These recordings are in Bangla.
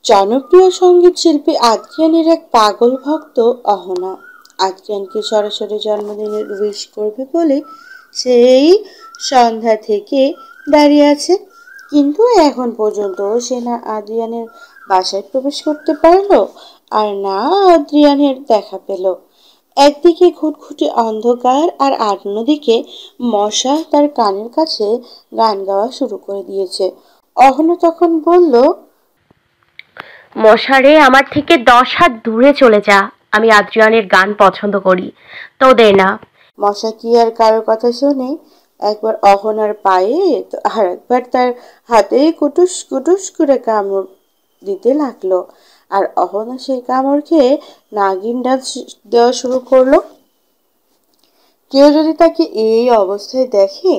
জনপ্রিয় সঙ্গীত শিল্পী আদ্রিয়ানের এক পাগল ভক্ত অহনা আদ্রিয়ানকে সরাসরি জন্মদিনের উইশ করবে বলে সেই সন্ধ্যা থেকে দাঁড়িয়ে আছে। কিন্তু এখন পর্যন্ত সে না আদ্রিয়ানের বাসায় প্রবেশ করতে পারলো আর না আদ্রিয়ানের দেখা পেল। একদিকে ঘুটঘুটে অন্ধকার আর অন্যদিকে মশা তার কানের কাছে গান গাওয়া শুরু করে দিয়েছে। অহনা তখন বলল, মশারে, আমার থেকে 10 হাত দূরে চলে যা। আমি আদ্রিয়ানের গান পছন্দ করি, তোদের না। মশা কি আর কারোর কথা শোনে? একবার অহনার পায়ে তো আর একবার তার হাতে কুটুস কুটুস করে কামড় দিতে লাগলো। আর অহনা সেই কামড় খেয়ে নাগিন ডান্স দেওয়া শুরু করলো। কেউ যদি তাকে এই অবস্থায় দেখে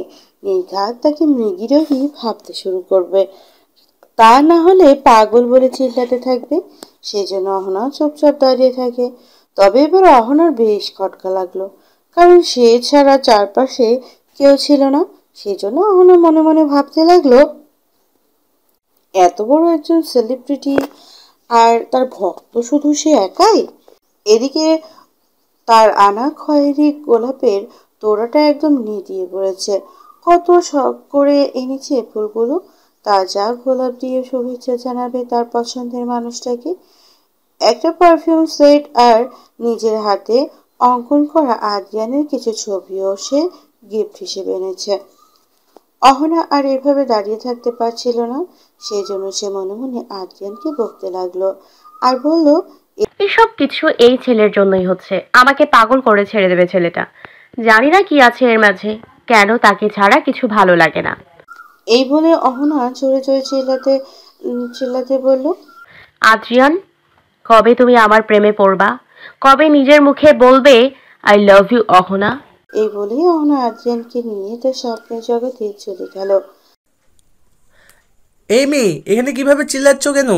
নির্ঘাত তাকে মৃগীরোগী ভাবতে শুরু করবে, তা না হলে পাগল বলে চিল্লাতে থাকবে। সেজন্য অহনাও চুপচাপ দাঁড়িয়ে থাকে। তবে এবার অহনার বেশ খটকা লাগলো, কারণ সে ছাড়া চারপাশে কেউ ছিল না। সেজন্য অহনা মনে মনে ভাবতে লাগলো, এত বড় একজন সেলিব্রিটি আর তার ভক্ত শুধু সে একাই। এদিকে তার আনা খয়েরি গোলাপের তোড়াটা একদম নেতিয়ে পড়েছে। কত শখ করে এনেছে ফুলগুলো। তাজা গোলাপ দিয়ে শুভেচ্ছা জানাবে তার পছন্দের মানুষটাকে। একটা পারফিউম সেট আর নিজের হাতে অঙ্কন করা আদ্রিয়ানের কিছু ছবিও সে গিফট হিসেবে এনেছে। অহনা আর এভাবে দাঁড়িয়ে থাকতে পারছিল না। সেই জন্য সে মনে মনে আদ্রিয়ানকে বকতে লাগলো আর বলল, এসব কিছু এই ছেলের জন্যই হচ্ছে। আমাকে পাগল করে ছেড়ে দেবে ছেলেটা। জানি না কি আছে এর মাঝে, কেন তাকে ছাড়া কিছু ভালো লাগে না। এই বলে অহনা চড়ে চড়ে চিল্লাতে বলল, আদ্রিয়ান, কবে তুমি আমার প্রেমে পড়বা? কবে নিজের মুখে বলবে আই লাভ ইউ অহনা? এই বলেই অহনা আদ্রিয়ানকে নিয়ে তার স্বপ্নের জগতে চলে গেল। এই মেয়ে, এখানে কিভাবে চিল্লাচ্ছ কেন?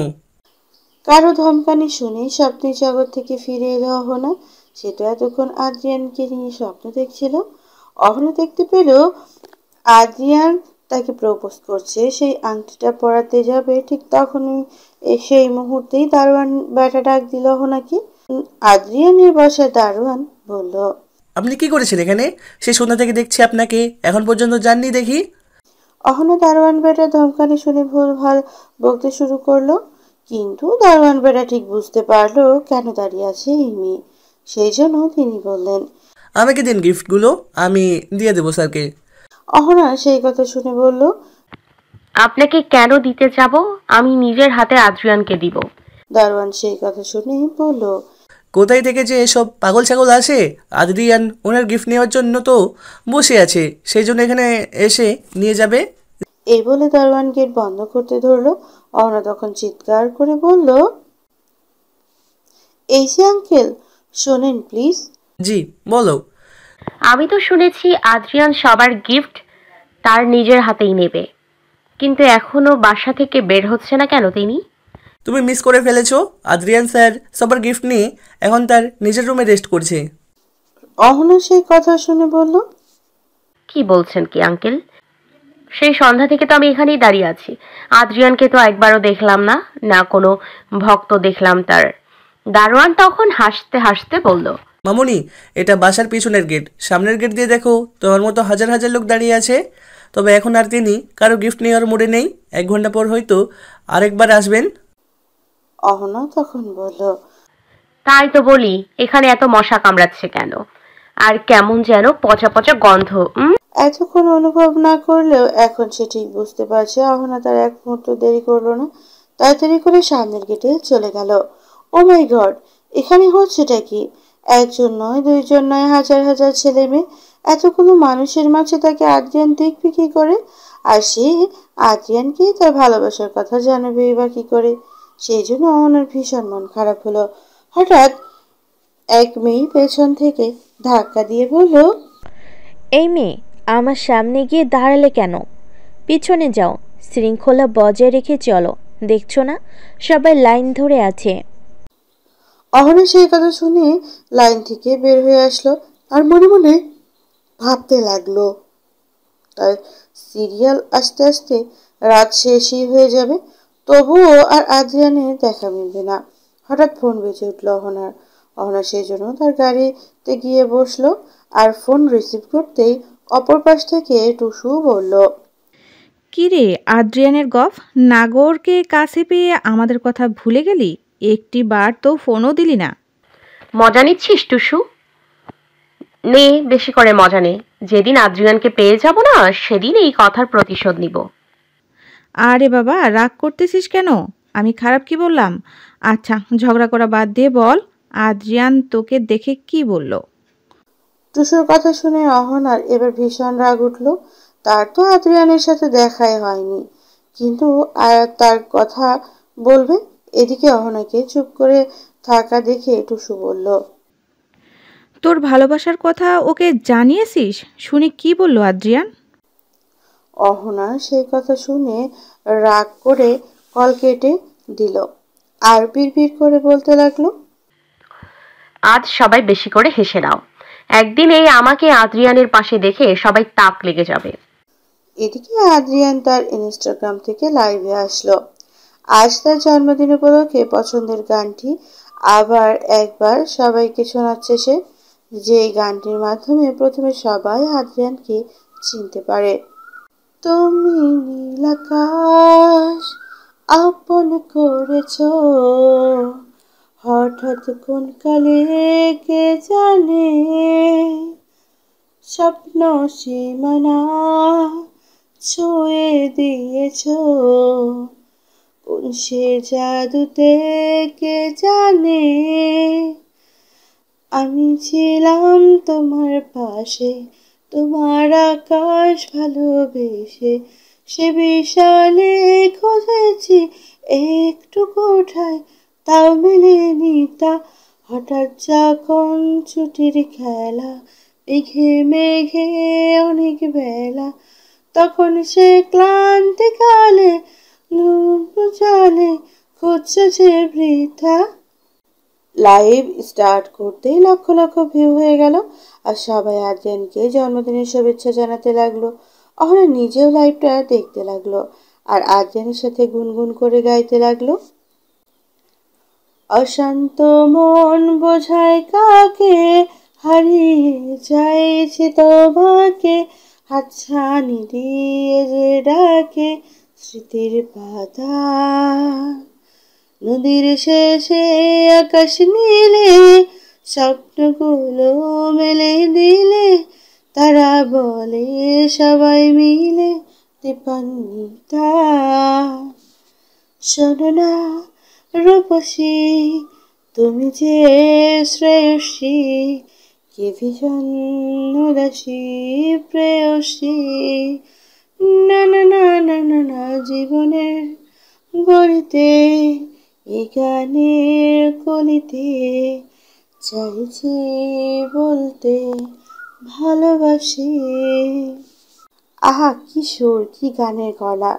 কারো ধমকানি শুনেই স্বপ্নের জগৎ থেকে ফিরে এলো অহনা। সেটা এতক্ষণ আদ্রিয়ানকে নিয়ে স্বপ্ন দেখছিল। অহনা দেখতে পেল আদ্রিয়ান তাকে প্রপোজ করছে, সেই আংটিটা পরাতে যাবে। ঠিক তখনই সেই মুহূর্তেই দারোয়ান বেটা ডাক দিল অহনাকে। আদ্রিয়ানের বাসায় দারোয়ান বলল, আপনি কি করেছেন এখানে? সেই সন্ধ্যা থেকে দেখছি আপনাকে, এখন পর্যন্ত যাননি দেখি। অহনা দারোয়ান বেটা ধমকানি শুনে ভুলভাল বকতে শুরু করলো। কিন্তু দারোয়ান বেটা ঠিক বুঝতে পারলো কেন দাঁড়িয়ে আছে এই মেয়ে। সেই জন্য তিনি বললেন, আমাকে দিন গিফটগুলো, আমি দিয়ে দেবো স্যারকে। অহনা সেই কথা শুনে বলল, আপনাকে কেন দিতে যাব? আমি নিজের হাতে আদ্রিয়ানকে দিব। দারোয়ান সেই কথা শুনে বলল, কোথায় থেকে যে এসব পাগল ছাগল আসে? আদ্রিয়ান ওনার গিফট নেওয়ার জন্য তো বসে আছে, সেই জন্য এখানে এসে নিয়ে যাবে। এই বলে দারোয়ান গেট বন্ধ করতে ধরলো। অহনা তখন চিৎকার করে বলল, এই যে আঙ্কেল, শোনেন প্লিজ। জি, বলো। আমি তো শুনেছি আদ্রিয়ান সবার গিফট তার নিজের হাতেই নেবে, কিন্তু এখনো বাসা থেকে বের হচ্ছে না কেন তিনি? তুমি মিস করে ফেলেছো। আদ্রিয়ান স্যার সবার গিফট নিয়ে এখন তার নিজের রুমে রেস্ট করছে। অহনা সেই কথা শুনে বলল, কি বলছেন কি আঙ্কেল? সেই সন্ধ্যা থেকে তো আমি এখানেই দাঁড়িয়ে আছি। আদ্রিয়ানকে তো একবারও দেখলাম না, না কোনো ভক্ত দেখলাম তার। দারোয়ান তখন হাসতে হাসতে বলল, মামুনি, এটা বাসার পিছনের গেট। সামনের গেট দিয়ে দেখো, তোমার মতো হাজার হাজার লোক দাঁড়িয়ে আছে। তবে এখন আর তিনি কারো গিফট নেওয়ার মুডে নেই। 1 ঘন্টা পর হয়তো আরেকবার আসবেন। অহনা তখন বলল, তাই তো বলি, এখানে এত মশা কামড়াচ্ছে কেন? আর কেমন যেন পচা পচা গন্ধ। এতক্ষণ অনুভব না করলেও এখন সে ঠিক বুঝতে পারছে। অহনা তার এক মুহূর্ত দেরি করলো না, তাড়াতাড়ি করে সামনের গেটে চলে গেল। ও মাই গড, এখানে হচ্ছেটা কি? একজন নয়, দুইজন নয়, হাজার হাজার ছেলে মেয়ে। এতগুলো মানুষের মাঝে তাকে আদ্রিয়ান দেখবে কি করে? আর সে আদ্রিয়ানকে তার ভালোবাসার কথা জানাবেই বা কি করে? সেই জন্য অহনার ভীষণ মন খারাপ হলো। হঠাৎ এক মেয়ে পেছন থেকে ধাক্কা দিয়ে বলল, এই মেয়ে, আমার সামনে গিয়ে দাঁড়ালে কেন? পিছনে যাও, শৃঙ্খলা বজায় রেখে চলো। দেখছো না সবাই লাইন ধরে আছে? অহনা সেই কথা শুনে লাইন থেকে বের হয়ে আসলো আর মনে মনে ভাবতে লাগলো, তার সিরিয়াল আস্তে আস্তে রাত শেষই হয়ে যাবে। তবুও আর আদ্রিয়ানের দেখা মিলবে না। হঠাৎ ফোন বেজে উঠল অহনার। অহনা সেই জন্য তার গাড়িতে গিয়ে বসলো, আর ফোন রিসিভ করতেই অপর পাশ থেকে টুসু বলল, কিরে আদ্রিয়ানের গফ, নাগরকে কাছে পেয়ে আমাদের কথা ভুলে গেলি? একটি বার তো ফোনও দিলি না। মজা নিচ্ছিস টুসু? নে, বেশি করে মজা নে। যেদিন আদ্রিয়ানকে পেয়ে যাব না, সেদিন এই কথার প্রতিশোধ নিব। আরে বাবা, রাগ করতেছিস কেন? আমি খারাপ কি বললাম? আচ্ছা, ঝগড়া করা বাদ দিয়ে বল, আদ্রিয়ান তোকে দেখে কি বলল? টুসুর কথা শুনে অহনার এবার ভীষণ রাগ উঠল। তার তো আদ্রিয়ানের সাথে দেখাই হয়নি, কিন্তু আর তার কথা বলবে। এদিকে অহনাকে চুপ করে থাকা দেখে টুসু বলল, তোর ভালোবাসার কথা ওকে জানিয়েছিস? শুনি কি বলল আদ্রিয়ান? অহনা সেই কথা শুনে রাগ করে কল কেটে দিল আর বিড়বিড় করে বলতে লাগলো, আজ সবাই বেশি করে হেসে নাও। একদিন এই আমাকে আদ্রিয়ানের পাশে দেখে সবাই তাক লেগে যাবে। এদিকে আদ্রিয়ান তার ইনস্টাগ্রাম থেকে লাইভে আসলো। আজ তার জন্মদিন উপলক্ষে পছন্দের গানটি আবার একবার সবাইকে শোনাচ্ছে সে, যে গানটির মাধ্যমে প্রথমে সবাই আদ্রিয়ানকে চিনতে পারে। তুমি নীল আকাশ আপন করেছ, হঠাৎ কোন কালে কে জানে, স্বপ্ন সীমানা ছুঁয়ে দিয়েছ, কোন সে জাদুতে কে জানে, আমি ছিলাম তোমার পাশে, তোমার আকাশ ভালোবেসে, সে বিশালে খুঁজেছি একটু কোঠায়, তাও মেলেনি তা, হঠাৎ যখন ছুটির খেলা, মেঘে মেঘে অনেক বেলা, তখন সে ক্লান্তিকালে জলে খুঁজছে যে বৃথা। লাইভ স্টার্ট করতেই লক্ষ লক্ষ ভিউ হয়ে গেল, আর সবাই আদ্রিয়ানকে জন্মদিনের শুভেচ্ছা জানাতে লাগলো। অহনা নিজেও লাইভটা দেখতে লাগলো, আর আদ্রিয়ানের সাথে গুনগুন করে গাইতে লাগলো, অশান্ত মন বোঝায় কাকে, হারিয়ে যাইছে তোমাকে, হাতছানি দিয়ে যে ডাকে স্মৃতির পাতা, নদীর শেষে আকাশ নীলে, স্বপ্নগুলো মেলে দিলে, তারা বলে সবাই মিলে দীপান্বিতা, শোনো না রূপসী, তুমি যে শ্রেয়সী, কে ভীষণ উদাসী প্রেয়সী, না না না না না না, জীবনের গলিতে এই গানের কলিতে চাইছি বলতে ভালোবাসি। আহা, কি সুর, কি গানের গলা,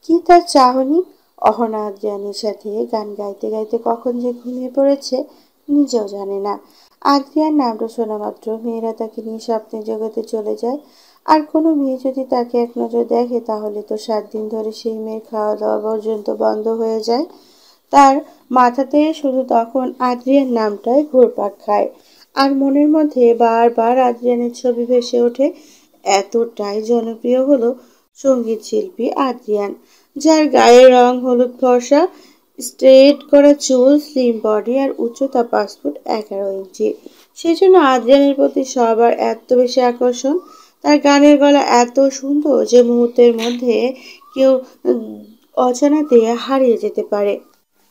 কি তার চাহনি! অহনা আদ্রিয়ানের সাথে গান গাইতে গাইতে কখন যে ঘুমিয়ে পড়েছে নিজেও জানে না। আদ্রিয়ান নামটা শোনা মাত্র মেয়েরা তাকে নিয়ে স্বপ্নের জগতে চলে যায়। আর কোনো মেয়ে যদি তাকে এক নজর দেখে তাহলে তো 7 দিন ধরে সেই মেয়ের খাওয়া দাওয়া পর্যন্ত বন্ধ হয়ে যায়। তার মাথাতে শুধু তখন আদ্রিয়ান নামটাই ঘুরপাক খায়, আর মনের মধ্যে বারবার আদ্রিয়ানের ছবি ভেসে ওঠে। এতটাই জনপ্রিয় হলো সঙ্গীত শিল্পী আদ্রিয়ান, যার গায়ের রং হলুদ ফর্সা, স্ট্রেট করা চুল, স্লিম বডি আর উচ্চতা 5 ফুট 11 ইঞ্চি। সেই জন্য আদ্রিয়ানের প্রতি সবার এত বেশি আকর্ষণ। তার গানের গলা এত সুন্দর যে মুহূর্তের মধ্যে কেউ অজানাতে হারিয়ে যেতে পারে।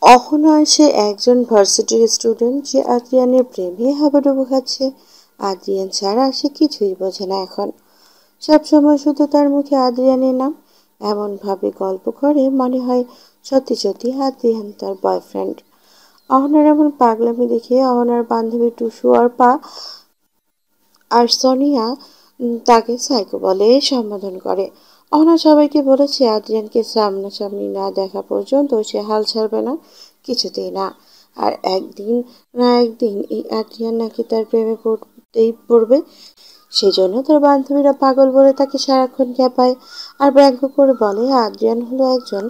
অহনা সে একজন ভার্সিটির স্টুডেন্ট যে আদ্রিয়ানের প্রেমে হাবুডুবু খাচ্ছে। আদ্রিয়ান ছাড়া সে কিছুই বোঝে না এখন। সবসময় শুধু তার মুখে আদ্রিয়ানের নাম, এমনভাবে গল্প করে মনে হয় সত্যি সত্যি আদ্রিয়ান তার বয়ফ্রেন্ড। অহনার এমন পাগলামি দেখে অহনার বান্ধবী টুসু অর্পা আর সোনিয়া তাকে সাইকো বলে সম্বোধন করে। অহনা সবাইকে বলেছে আদ্রিয়ানকে সামনাসামনি না দেখা পর্যন্ত সে হাল ছাড়বে না, কিছুতেই না। আর একদিন না একদিন এই আদ্রিয়ান নাকি তার প্রেমে পড়বে। সেজন্য তার বান্ধবীরা পাগল বলে তাকে সারাক্ষণ খেপায় আর ব্যঙ্গ করে বলে আদ্রিয়ান হলো একজন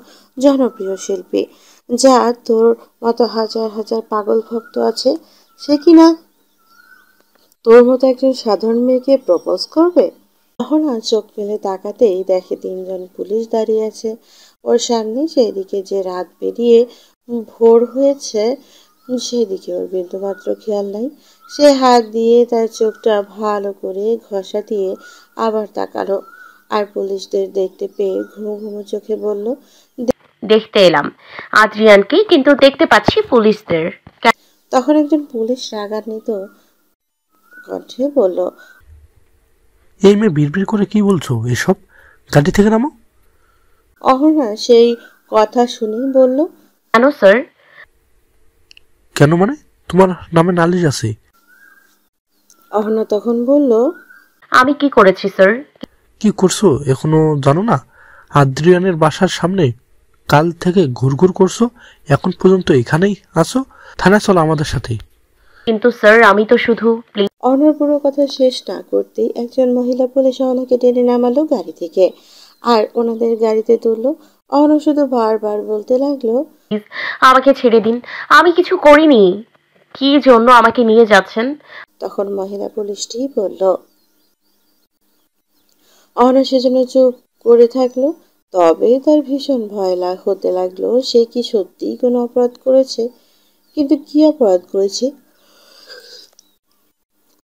জনপ্রিয় শিল্পী, যা তোর মতো হাজার হাজার পাগল ভক্ত আছে, সে কিনা তোর মতো একজন সাধারণ মেয়েকে প্রপোজ করবে? অহনা চোখ মেলে তাকাতেই দেখে তিনজন পুলিশ দাঁড়িয়ে আছে ওর সামনে। সেদিকে যে রাত পেরিয়ে ভোর হয়েছে সেদিকে ওর বিন্দুমাত্র খেয়াল নাই। সে হাত দিয়ে তার চোখটা ভালো করে ঘষা দিয়ে আবার তাকালো, আর পুলিশদের দেখতে পেয়ে ঘুমো ঘুমো চোখে বলল, দেখতে এলাম আদ্রিয়ানকে, কিন্তু দেখতে পাচ্ছি পুলিশদের। তখন একজন পুলিশ রাগান্বিত কণ্ঠে বলল, এই মেয়ে বিড়বিড় করে কি বলছো এসব? গাড়ি থেকে নামো। অহনা সেই কথা শুনে বলল, কেন স্যার? কেন মানে? তোমার নামে নালিশ আছে। অহনা তখন বলল, আমি কি করেছি স্যার? কি করছো এখনো জানো না? আদ্রিয়ানের বাসার সামনে কাল থেকে ঘুরঘুর করছো, এখন পর্যন্ত এখানেই আসো। থানায় চলো আমাদের সাথে। কিন্তু স্যার আমি তো শুধু অহনার পুরো কথা শেষ না করতেই একজন মহিলা পুলিশ অহনাকে টেনে নামালো গাড়ি থেকে আর ওনাদের গাড়িতে তুললো। অহনা শুধু বারবার বলতে লাগলো, প্লিজ আমাকে ছেড়ে দিন, আমি কিছু করিনি। কি জন্য আমাকে নিয়ে যাচ্ছেন? তখন মহিলা পুলিশটি বলল। অহনা সেজন্য চুপ করে থাকলো। তবে তার ভীষণ ভয় হতে লাগলো, সে কি সত্যিই কোনো অপরাধ করেছে? কিন্তু কি অপরাধ করেছে?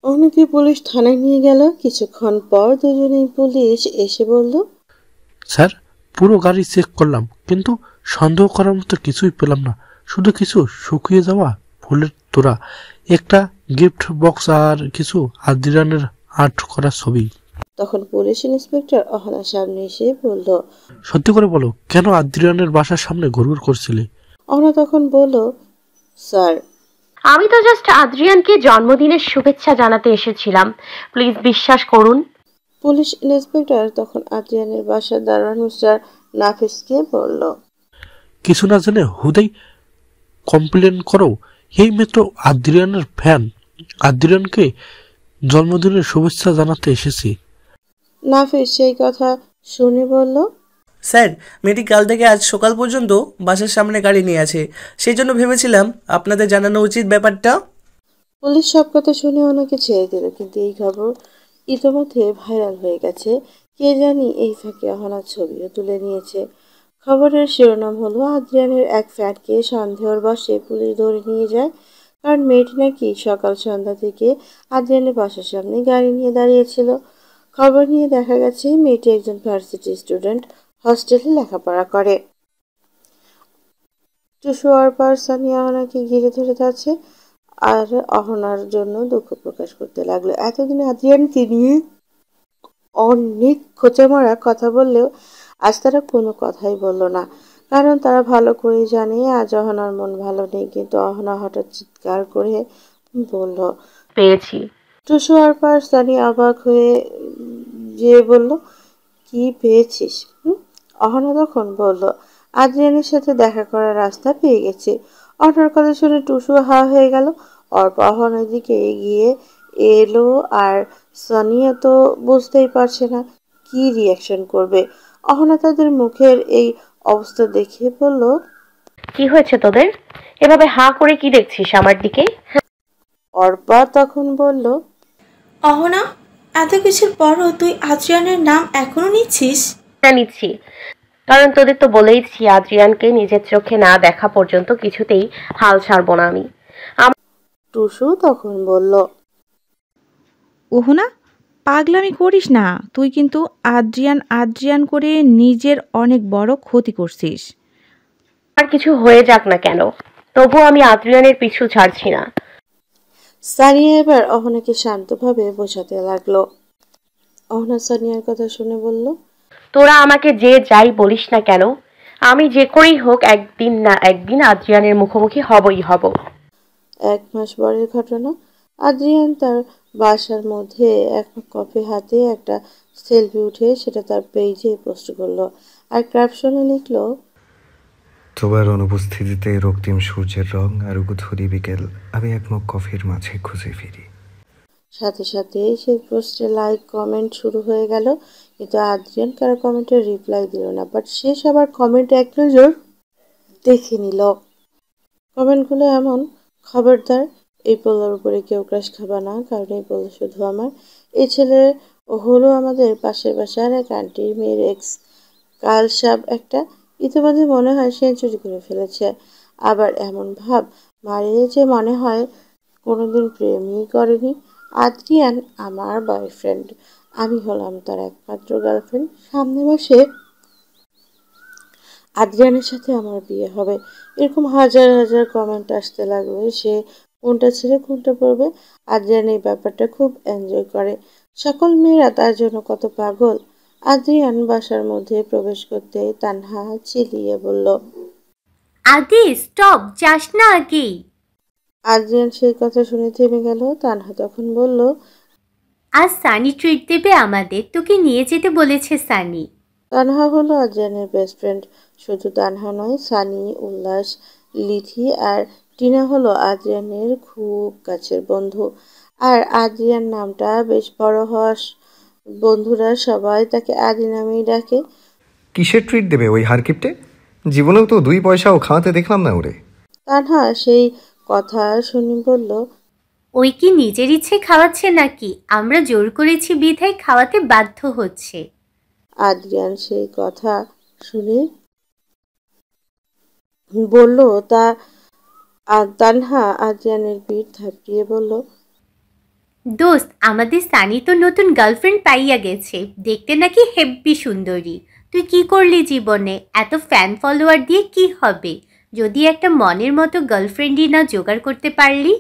অহনাকে পুলিশ থানায় নিয়ে গেল। কিছুক্ষণ পর দুজনেই পুলিশ এসে বলল, স্যার, পুরো গাড়ি চেক করলাম, কিন্তু সন্দেহ করার মতো কিছুই পেলাম না। শুধু কিছু শুকিয়ে যাওয়া ফুলের তোড়া, একটা গিফট বক্স আর কিছু আদ্রিয়ানের আর্ট করা ছবি। তখন পুলিশ ইন্সপেক্টর অহনার সামনে এসে বলল, সত্যি করে বলো, কেন আদ্রিয়ানের বাসার সামনে ঘুরঘুর করছিলে? অহনা তখন বলল, স্যার, আমি তো জাস্ট আদ্রিয়ানকে জন্মদিনের শুভেচ্ছা জানাতে এসেছিলাম, প্লিজ বিশ্বাস করুন। পুলিশ ইন্সপেক্টর তখন আদ্রিয়ানের বাসার দারোয়ান মিস্টার নাফিসকে বলল, কিছু না জেনে হুদেই কমপ্লেন করো? এই মেয়ে তো আদ্রিয়ানের ফ্যান। আদ্রিয়ানকে জন্মদিনের শুভেচ্ছা জানাতে এসেছি। নাফিস সেই কথা শুনে বলল, স্যার, মেয়েটি কাল থেকে আজ সকাল পর্যন্ত বাসার সামনে গাড়ি নিয়ে আছে, সেই জন্য ভেবেছিলাম আপনাদের জানানো উচিত ব্যাপারটা। পুলিশ সব কথা শুনে ওনাকে ছেড়ে দিল, কিন্তু এই খবর ইতোমধ্যে ভাইরাল হয়ে গেছে। কে জানি এই ফাঁকে অহনার ছবিও তুলে নিয়েছে। খবরের শিরোনাম হলো, আদ্রিয়ানের এক ফ্যানকে সন্দেহের বশে পুলিশ ধরে নিয়ে যায়, কারণ মেয়েটি নাকি সকাল সন্ধ্যা থেকে আদ্রিয়ানের বাসার সামনে গাড়ি নিয়ে দাঁড়িয়েছিল। খবর নিয়ে দেখা গেছে মেয়েটি একজন ভার্সিটি স্টুডেন্ট, হস্টেলে লেখাপড়া করে। টুসু অর্পার সানিয়া অহনাকে ঘিরে ধরে যাচ্ছে আর অহনার জন্য দুঃখ প্রকাশ করতে লাগলো। এতদিন আদ্রিয়ানকে নিয়ে অনেক খোঁচা মারা কথা বললেও আজ তারা কোনো কথাই বলল না, কারণ তারা ভালো করেই জানে আজ অহনার মন ভালো নেই। কিন্তু অহনা হঠাৎ চিৎকার করে বলল, পেয়েছি। টুসু অর্পার সানিয়া অবাক হয়ে যেয়ে বলল, কি পেয়েছিস? অহনা তখন বলল, আদ্রিয়ানের সাথে দেখা করার রাস্তা পেয়ে গেছি। অহনার কথা শুনে টুসু হা হয়ে গেল। অর্পা অহনার দিকে এগিয়ে এলো আর সানিয়া তো বুঝতেই পারছে না কি রিয়াকশন করবে। অহনা তাদের মুখের এই অবস্থা দেখে বলল, কি হয়েছে তোদের? এভাবে হা করে কি দেখছিস আমার দিকে? অর্পা তখন বলল, অহনা, এত কিছুর পরও তুই আদ্রিয়ানের নাম এখনো নিচ্ছিস? না, নিচ্ছি, কারণ তোদের তো বলেইছি আদ্রিয়ানকে নিজের চোখে না দেখা পর্যন্ত কিছুতেই হাল ছাড়বো না আমি। টুসু তখন বলল, ওহনা, পাগলামি করিস না। তুই কিন্তু আদ্রিয়ান আদ্রিয়ান করে নিজের অনেক বড় ক্ষতি করছিস। আর কিছু হয়ে যাক না কেন, তবুও আমি আদ্রিয়ানের পিছু ছাড়ছি না। সানিয়া এবার অহনাকে শান্তভাবে বোঝাতে লাগলো। অহনা সানিয়ার কথা শুনে বলল, তোরা আমাকে যে যাই বলিস না কেন, আমি যে করেই হোক একদিন না একদিন আদ্রিয়ানের মুখোমুখি হবই হব। 1 মাস পরের ঘটনা। আদ্রিয়ান তার বাসার মধ্যে এক কফি হাতে একটা সেলফি উঠে সেটা তার পেজে পোস্ট করলো আর ক্যাপশনে লিখলো, তোমার অনুপস্থিতিতে রক্তিম সূর্যের রং আর উগুধুরি বিকেল আমি এক মগ কফির মাঝে খুঁজে ফিরি। সাথে সাথে সেই পোস্টে লাইক কমেন্ট শুরু হয়ে গেল, কিন্তু আদ্রিয়ান কারো কমেন্টের রিপ্লাই দিল না। বাট সে সবার কমেন্ট এক নজর দেখে নিল। কমেন্টগুলো এমন, খবরদার এই পোলার উপরে কেউ ক্রাশ খাবা না, কারণ এই পোলা শুধু আমার। এই ছেলে হলো আমাদের পাশের বাসার এক আন্টির মেয়ের এক্স, কাল সাপ একটা। ইতিমধ্যে মনে হয় সেঞ্চুরি করে ফেলেছে। আবার এমন ভাব মারিয়ে যে মনে হয় কোনোদিন প্রেমই করেনি। আদ্রিয়ান আমার বয়ফ্রেন্ড, আমি হলাম তার একমাত্র গার্লফ্রেন্ড। সামনে মাসে আদ্রিয়ানের সাথে আমার বিয়ে হবে। এরকম হাজার হাজার কমেন্ট আসতে লাগবে। সে কোনটা ছেড়ে কোনটা পড়বে। আদ্রিয়ান এই ব্যাপারটা খুব এনজয় করে। সকল মেয়েরা তার জন্য কত পাগল। আদ্রিয়ান বাসার মধ্যে প্রবেশ করতে তানহা চিল্লিয়ে বলল, আদি স্টপ, যাস না আগেই। আদ্রিয়ান সেই কথা শুনে থেমে গেল। তানহা তখন বলল, আজ সানি ট্রিট দেবে আমাদের, তোকে নিয়ে যেতে বলেছে সানি। তানহা হলো আদ্রিয়ানের বেস্ট ফ্রেন্ড। শুধু তানহা নয়, সানি, উল্লাস, লিথি আর টিনা হলো আদ্রিয়ানের খুব কাছের বন্ধু। আর আদ্রিয়ান নামটা বেশ বড় হওয়া বন্ধুরা সবাই তাকে আদি নামেই ডাকে। কিসের ট্রিট দেবে ওই হারকিপটে? জীবনেও তো 2 পয়সাও খাওয়াতে দেখলাম না ওরে। তানহা সেই কথা শুনি বলল, ওই কি নিজের ইচ্ছে খাওয়াচ্ছে নাকি? আমরা জোর করেছি বিধায় খাওয়াতে বাধ্য হচ্ছে। আদ্রিয়ান সেই কথা শুনে বলল, তানহা আদ্রিয়ানের পিঠ থাপড়িয়ে বলল, দোস্ত, আমাদের সানি তো নতুন গার্লফ্রেন্ড পাইয়া গেছে, দেখতে নাকি হেব্বি সুন্দরী। তুই কি করলি জীবনে? এত ফ্যান ফলোয়ার দিয়ে কি হবে যদি একটা মনের মতো গার্লফ্রেন্ডই না জোগাড় করতে পারলি?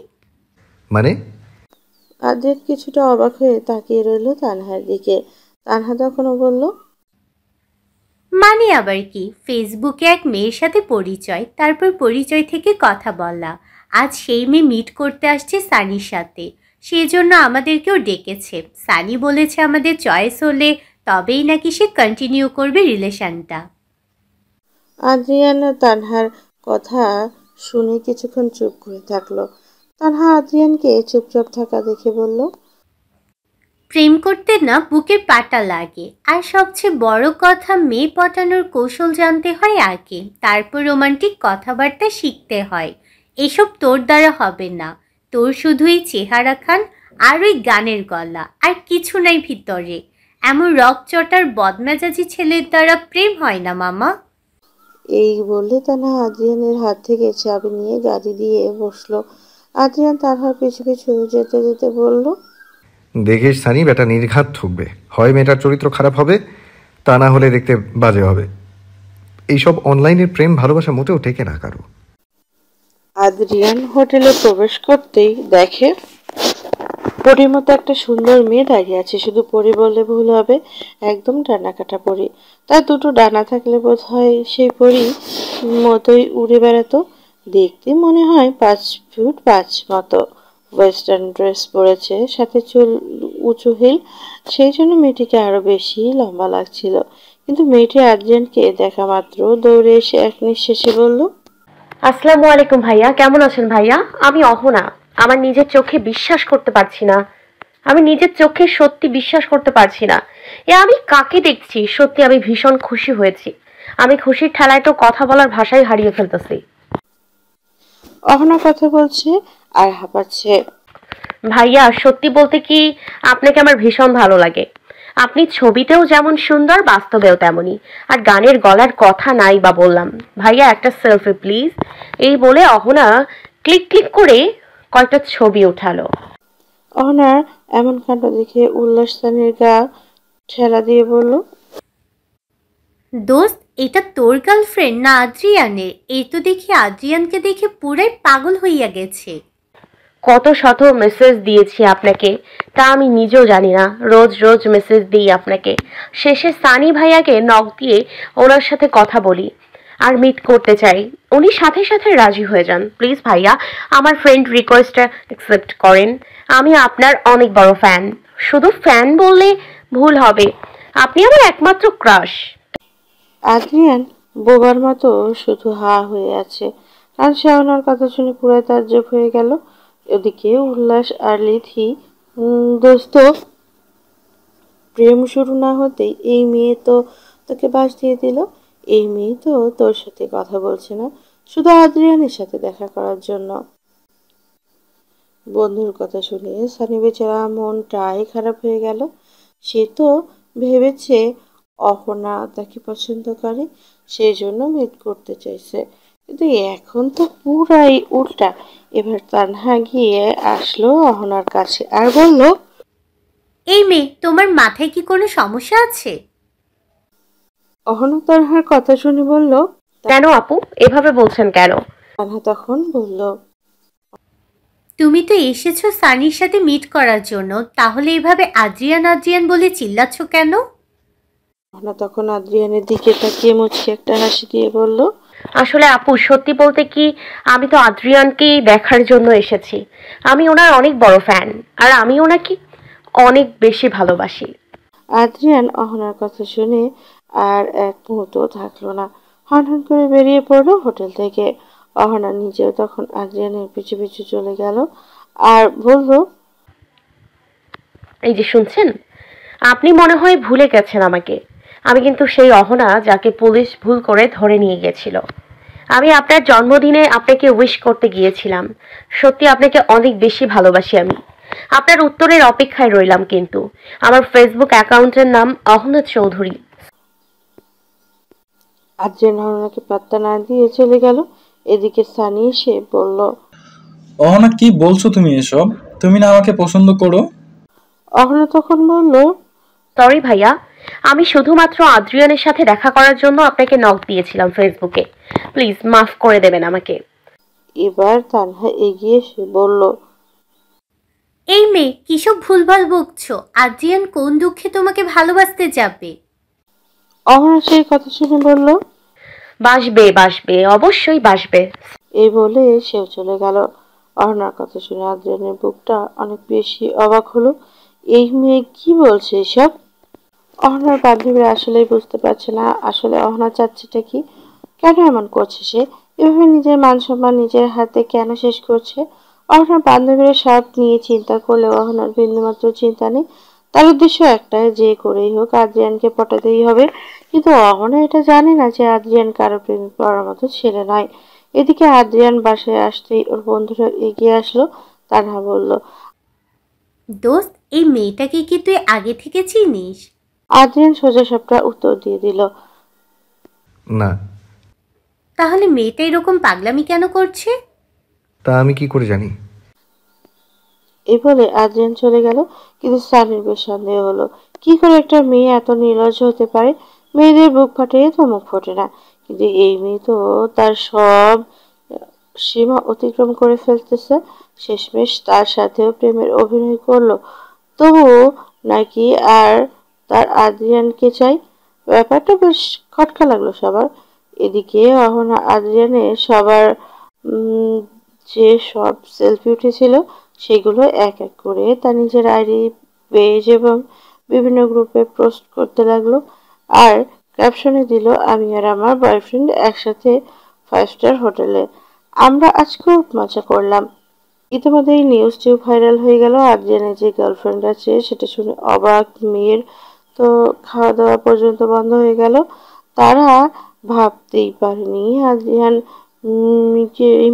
মানে? আদ্রিয়ান কিছুটা অবাক হয়ে তাকিয়ে রইল তানহার দিকে। তানহা তখনও বলল, মানে আবার কি? ফেসবুকে এক মেয়ের সাথে পরিচয়, তারপর পরিচয় থেকে কথা বলা। আজ সেই মেয়ে মিট করতে আসছে সানির সাথে, সেজন্য আমাদেরকেও ডেকেছে। সানি বলেছে আমাদের চয়েস হলে তবেই নাকি সে কন্টিনিউ করবে রিলেশনটা। আদ্রিয়ান তানহার কথা শুনে কিছুক্ষণ চুপ করে থাকলো। তানহা আদ্রিয়ানকে চুপচাপ থাকা দেখে বলল, প্রেম করতে না বুকের পাটা লাগে, আর সবচেয়ে বড় কথা মেয়ে পটানোর কৌশল জানতে হয় আগে, তারপর রোমান্টিক কথাবার্তা শিখতে হয়। এসব তোর দ্বারা হবে না। তোর শুধুই চেহারা খান আর ওই গানের গলা, আর কিছু নাই ভিতরে। এমন রকচটার বদমেজাজি ছেলের দ্বারা প্রেম হয় না মামা। এই বলে তানহা আদ্রিয়ানের হাত থেকে চাবি নিয়ে গাড়ি দিয়ে বসলো। আদ্রিয়ান তানহার পিছু পিছু যেতে যেতে বলল, দেখিস সানি, বেটা নির্ঘাত ঠকবে। হয় মেয়েটার চরিত্র খারাপ হবে, তা না হলে দেখতে বাজে হবে। এইসব অনলাইনের প্রেম ভালোবাসা মোটেও টেকে না কারো। আদ্রিয়ান হোটেলে প্রবেশ করতেই দেখে পরীর মতো একটা সুন্দর মেয়ে দাঁড়িয়ে আছে। শুধু পরী বললে ভুল হবে, একদম ডানা কাটা পরী। তার দুটো ডানা থাকলে বোধ হয় সেই পরী মতোই উড়ে বেড়াতো। দেখতে মনে হয় 5 ফুট 5 মতো। ওয়েস্টার্ন ড্রেস পরেছে, সাথে চুল উঁচু হিল, সেই জন্য মেয়েটিকে আরো বেশি লম্বা লাগছিল। কিন্তু মেয়েটি আদ্রিয়ানকে দেখা মাত্র দৌড়ে এসে এক নিঃশ্বাসে বলল, আসসালামু আলাইকুম ভাইয়া, কেমন আছেন ভাইয়া? আমি অহনা। আমার নিজের চোখে বিশ্বাস করতে পারছি না। আমি নিজের চোখে সত্যি বিশ্বাস করতে পারছি না। আমি কাকে দেখছি? সত্যি আমি ভীষণ খুশি হয়েছি। আমি খুশির ঠেলায় তো কথা বলার ভাষাই হারিয়ে ফেলতেছি। অহনা কথা বলছে আর হাঁপাচ্ছে। ভাইয়া, সত্যি বলতে কি, আপনাকে আমার ভীষণ ভালো লাগে। আপনি ছবিতেও যেমন সুন্দর, বাস্তবেও তেমনই। আর গানের গলার কথা নাই বা বললাম। ভাইয়া একটা সেলফি প্লিজ। এই বলে অহনা ক্লিক ক্লিক করে কয়েকটা ছবি উঠালো। অহনার এমন কাণ্ড দেখে উল্লাস তানির গা ঠেলা দিয়ে বলল, দোস্ত, এটা তোর গার্লফ্রেন্ড না আদ্রিয়ানের? এই তো দেখি আদ্রিয়ানকে দেখে পুরাই পাগল হইয়া গেছে। কত শত মেসেজ দিয়েছি আপনাকে, তা আমি নিজেও জানি না। রোজ রোজ মেসেজ দিই আপনাকে। শেষে সানি ভাইয়াকে নক দিয়ে ওনার সাথে কথা বলি আর মিট করতে চাই। উনি সাথে সাথে রাজি হয়ে যান। প্লিজ ভাইয়া, আমার ফ্রেন্ড রিকোয়েস্টটা অ্যাকসেপ্ট করেন। আমি আপনার অনেক বড় ফ্যান। শুধু ফ্যান বললে ভুল হবে, আপনি আমার একমাত্র ক্রাশ। আদ্রিয়ান বোবার মতো শুধু হা হয়ে আছে, কারণ সে অহনার কথা শুনে পুরাই তাজ্জব হয়ে গেল। ওদিকে উল্লাস আর লিথি দোস্ত, প্রেম শুরু না হতেই এই মেয়ে তো তোকে বাস দিয়ে দিল। এই মেয়ে তো তোর সাথে কথা বলছে না, শুধু আদ্রিয়ানের সাথে দেখা করার জন্য। বন্ধুর কথা শুনে সানি বেচারা মনটাই খারাপ হয়ে গেল। সে তো ভেবেছে অহনা তাকে পছন্দ করে, সেই জন্য মিট করতে চাইছে, কিন্তু এখন তো পুরাই উল্টা। এবার তানহা গিয়ে আসলো অহনার কাছে আর বলল, এই মেয়ে, তোমার মাথায় কি কোনো সমস্যা আছে? অহনা তানহার কথা শুনে বলল, কেন আপু এভাবে বলছেন কেন? তানহা তখন বলল, তুমি তো এসেছো সানির সাথে মিট করার জন্য, তাহলে এভাবে আদ্রিয়ান আদ্রিয়ান বলে চিল্লাচ্ছ কেন? অহনা তখন আদ্রিয়ানের দিকে তাকিয়ে মুচকি একটা হাসি দিয়ে বলল, আসলে আপু সত্যি বলতে কি, আমি তো আদ্রিয়ানকেই দেখার জন্য এসেছি। আমি ওনার অনেক বড় ফ্যান, আর আমি ওনাকে অনেক বেশি ভালোবাসি। আদ্রিয়ান অহনার কথা শুনে আর এক মুহূর্ত থাকলো না, হন করে বেরিয়ে পড়লো হোটেল থেকে। অহনা নিজেও তখন আদ্রিয়ানের পিছু পিছু চলে গেল আর বলল, এই যে শুনছেন, আপনি মনে হয় ভুলে গেছেন আমাকে। আমি কিন্তু সেই অহনা যাকে পুলিশ ভুল করে ধরে নিয়ে গেছিল। আমি আপনার জন্মদিনে আপনাকে উইশ করতে গিয়েছিলাম। সত্যি আপনাকে অনেক বেশি ভালোবাসি আমি। আপনার উত্তরের অপেক্ষায় রইলাম। কিন্তু আমার ফেসবুক অ্যাকাউন্টের নাম অহনা চৌধুরী। আদ্রিয়ান অহনাকে পাত্তা না দিয়ে চলে গেল। এদিকে সানি এসে বলল, অহনা, কি বলছো তুমি এসব? তুমি না আমাকে পছন্দ করো? অহনা তখন বলল, সরি ভাইয়া, আমি শুধুমাত্র আদ্রিয়ানের সাথে দেখা করার জন্য আপনাকে নক দিয়েছিলাম ফেসবুকে। প্লিজ মাফ করে দেবেন আমাকে। এবার তানহা এগিয়ে এসে বলল, এই মেয়ে, কিসব ভুলভাল বকছো? আদ্রিয়ান কোন দুঃখে তোমাকে ভালোবাসতে যাবে? অহনা সেই কথা শুনে বলল, বাসবে বাসবে, অবশ্যই বাসবে। এই বলে সেও চলে গেল। অহনার কথা শুনে আদ্রিয়ানের বুকটা অনেক বেশি অবাক হলো। এই মেয়ে কি বলছে এসব? অহনার বান্ধবীরা আসলেই বুঝতে পারছে না আসলে অহনা চাচ্ছেটা কি, কেন এমন করছে সে, এভাবে নিজের মান সম্মান নিজের হাতে কেন শেষ করছে। অহনার বান্ধবীরা সব নিয়ে চিন্তা করলেও অহনার বিন্দুমাত্র চিন্তা নেই। তার উদ্দেশ্য একটাই, যে করেই হোক আদ্রিয়ানকে পটাতেই হবে। কিন্তু অহনা এটা জানে না যে আদ্রিয়ান কারো প্রেমে পড়ার মতো ছেলে নয়। এদিকে আদ্রিয়ান বাসায় আসতেই ওর বন্ধুরা এগিয়ে আসলো। তানহা বলল, দোস্ত, এই মেয়েটাকে কি তুই আগে থেকে চিনিস? আদ্রিয়ান সোজা সাপটা উত্তর দিয়ে দিল, না। তাহলে মেয়েটা এরকম পাগলামি কেন করছে? তা আমি কি করে জানি? এই বলে আদ্রিয়ান চলে গেল। কিন্তু সানির বেশ সন্দেহ হলো, কি করে একটা মেয়ে এত নির্লজ্জ হতে পারে। মেয়েদের বুক ফাটে তো মুখ ফোটে না, কিন্তু এই মেয়ে তো তার সব সীমা অতিক্রম করে ফেলতেছে। শেষমেশ তার সাথেও প্রেমের অভিনয় করলো, তবুও নাকি আর তার আদ্রিয়ানকে চাই। ব্যাপারটা বেশ খটকা লাগলো সবার। এদিকে অহনা আদ্রিয়ানের সবার যে সব সেলফি উঠেছিল সেগুলো এক এক করে তার নিজের আইডি, পেজ এবং বিভিন্ন গ্রুপে পোস্ট করতে লাগলো। আর ক্যাপশনে দিল, আমি আর আমার বয়ফ্রেন্ড একসাথে 5 স্টার হোটেলে, আমরা আজ খুব মজা করলাম। ইতিমধ্যে এই নিউজটিও ভাইরাল হয়ে গেল। আদ্রিয়ানের যে গার্লফ্রেন্ড আছে সেটা শুনে অবাক মেয়ের তো খাওয়া দাওয়া পর্যন্ত বন্ধ হয়ে গেল। তারা ভাবতেই পারেনি আদ্রিয়ান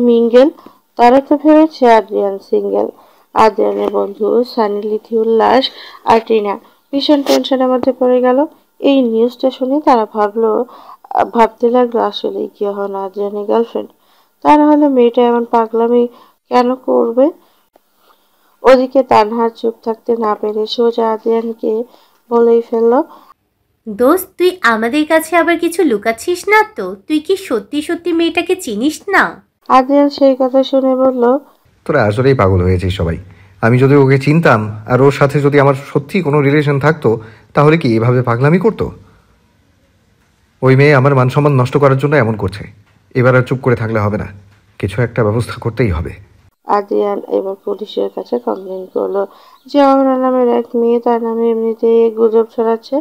মিঙ্গেল। তারা তো ভেবেছে আদ্রিয়ান সিঙ্গেল। আদ্রিয়ানের বন্ধু সানি, লিথি, উল্লাস আর টিনা ভীষণ টেনশনের মধ্যে পড়ে গেল। এই নিউজটা শুনে তারা ভাবতে লাগলো আসলে কি হন আদ্রিয়ানের গার্লফ্রেন্ড। তা না হলে মেয়েটা এমন পাগলামি কেন করবে। ওদিকে তানহা চুপ থাকতে না পেরে সোজা আদ্রিয়ানকে বলেই ফেললো, দোস্ত, তুই আমাদের কাছে আবার কিছু লুকাচ্ছিস না তো? তুই কি সত্যি সত্যি মেয়েটাকে চিনিস না? আদ্রিয়ান সেই কথা শুনে বলল, তোরা আসলেই পাগল হয়েছিস সবাই। আমি যদি ওকে চিনতাম আর ওর সাথে যদি আমার সত্যি কোনো রিলেশন থাকতো, তাহলে কি এভাবে পাগলামি করতো? ওই মেয়ে আমার মান সম্মান নষ্ট করার জন্য এমন করছে। এবার আর চুপ করে থাকলে হবে না, কিছু একটা ব্যবস্থা করতেই হবে। আদ্রিয়ান এবার পুলিশের কাছে কমপ্লেন করলো যে অহনা নামের এক মেয়ে তার নামে এমনিতেই গুজব ছড়াচ্ছে,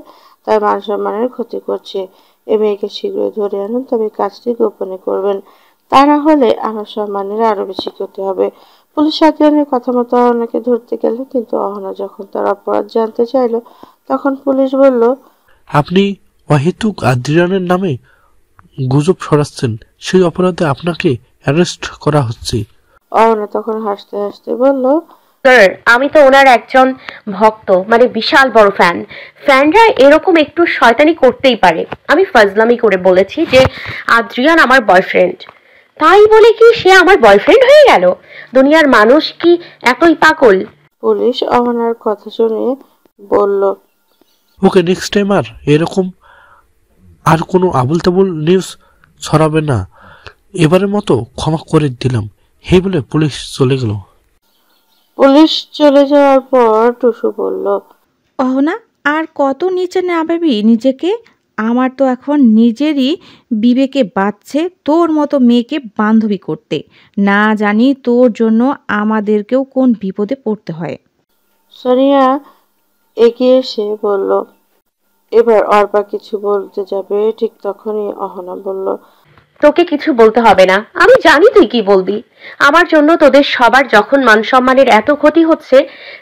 তার মান সম্মানের ক্ষতি করছে। এ মেয়েকে শীঘ্রই ধরে আনুন, তবে কাজটি গোপনে করবেন। তা না হলে আমার সম্মানের আরো বেশি ক্ষতি হবে। পুলিশ আদ্রিয়ানের কথা মতো অহনাকে ধরতে গেল, কিন্তু অহনা যখন তার অপরাধ জানতে চাইলো তখন পুলিশ বলল, আপনি অহেতুক আদ্রিয়ানের নামে গুজব ছড়াচ্ছেন, সেই অপরাধে আপনাকে অ্যারেস্ট করা হচ্ছে। অহনা তখন হাসতে হাসতে বলল, স্যার, আমি তো ওনার একজন ভক্ত, মানে বিশাল বড় ফ্যান। ফ্যানরা এরকম একটু শয়তানি করতেই পারে। আমি ফাজলামি করে বলেছি যে আদ্রিয়ান আমার বয়ফ্রেন্ড, তাই বলে কি সে আমার বয়ফ্রেন্ড হয়ে গেল? দুনিয়ার মানুষ কি এতই পাগল? পুলিশ অহনার কথা শুনে বলল, ওকে, নেক্সট টাইম আর এরকম আর কোনো আবুল তাবুল নিউজ ছড়াবে না। এবারের মতো ক্ষমা করে দিলাম। এই বলে পুলিশ চলে গেল। পুলিশ চলে যাওয়ার পর টুসু বলল, অহনা, আর কত নিচে নামাবি নিজেকে? আমার তো এখন নিজেরই বিবেকে বাজছে তোর মতো মেয়েকে বান্ধবী করতে। না জানি তোর জন্য আমাদেরকেও কোন বিপদে পড়তে হয়। সোনিয়া এগিয়ে এসে বলল। এবার অর্পা কিছু বলতে যাবে, ঠিক তখনই অহনা বলল, তোকে কিছু বলতে হবে না, আমি জানি তুই কি বলবি। আমার জন্য তোদের সবার যখন মান সম্মানের এত ক্ষতি হচ্ছে,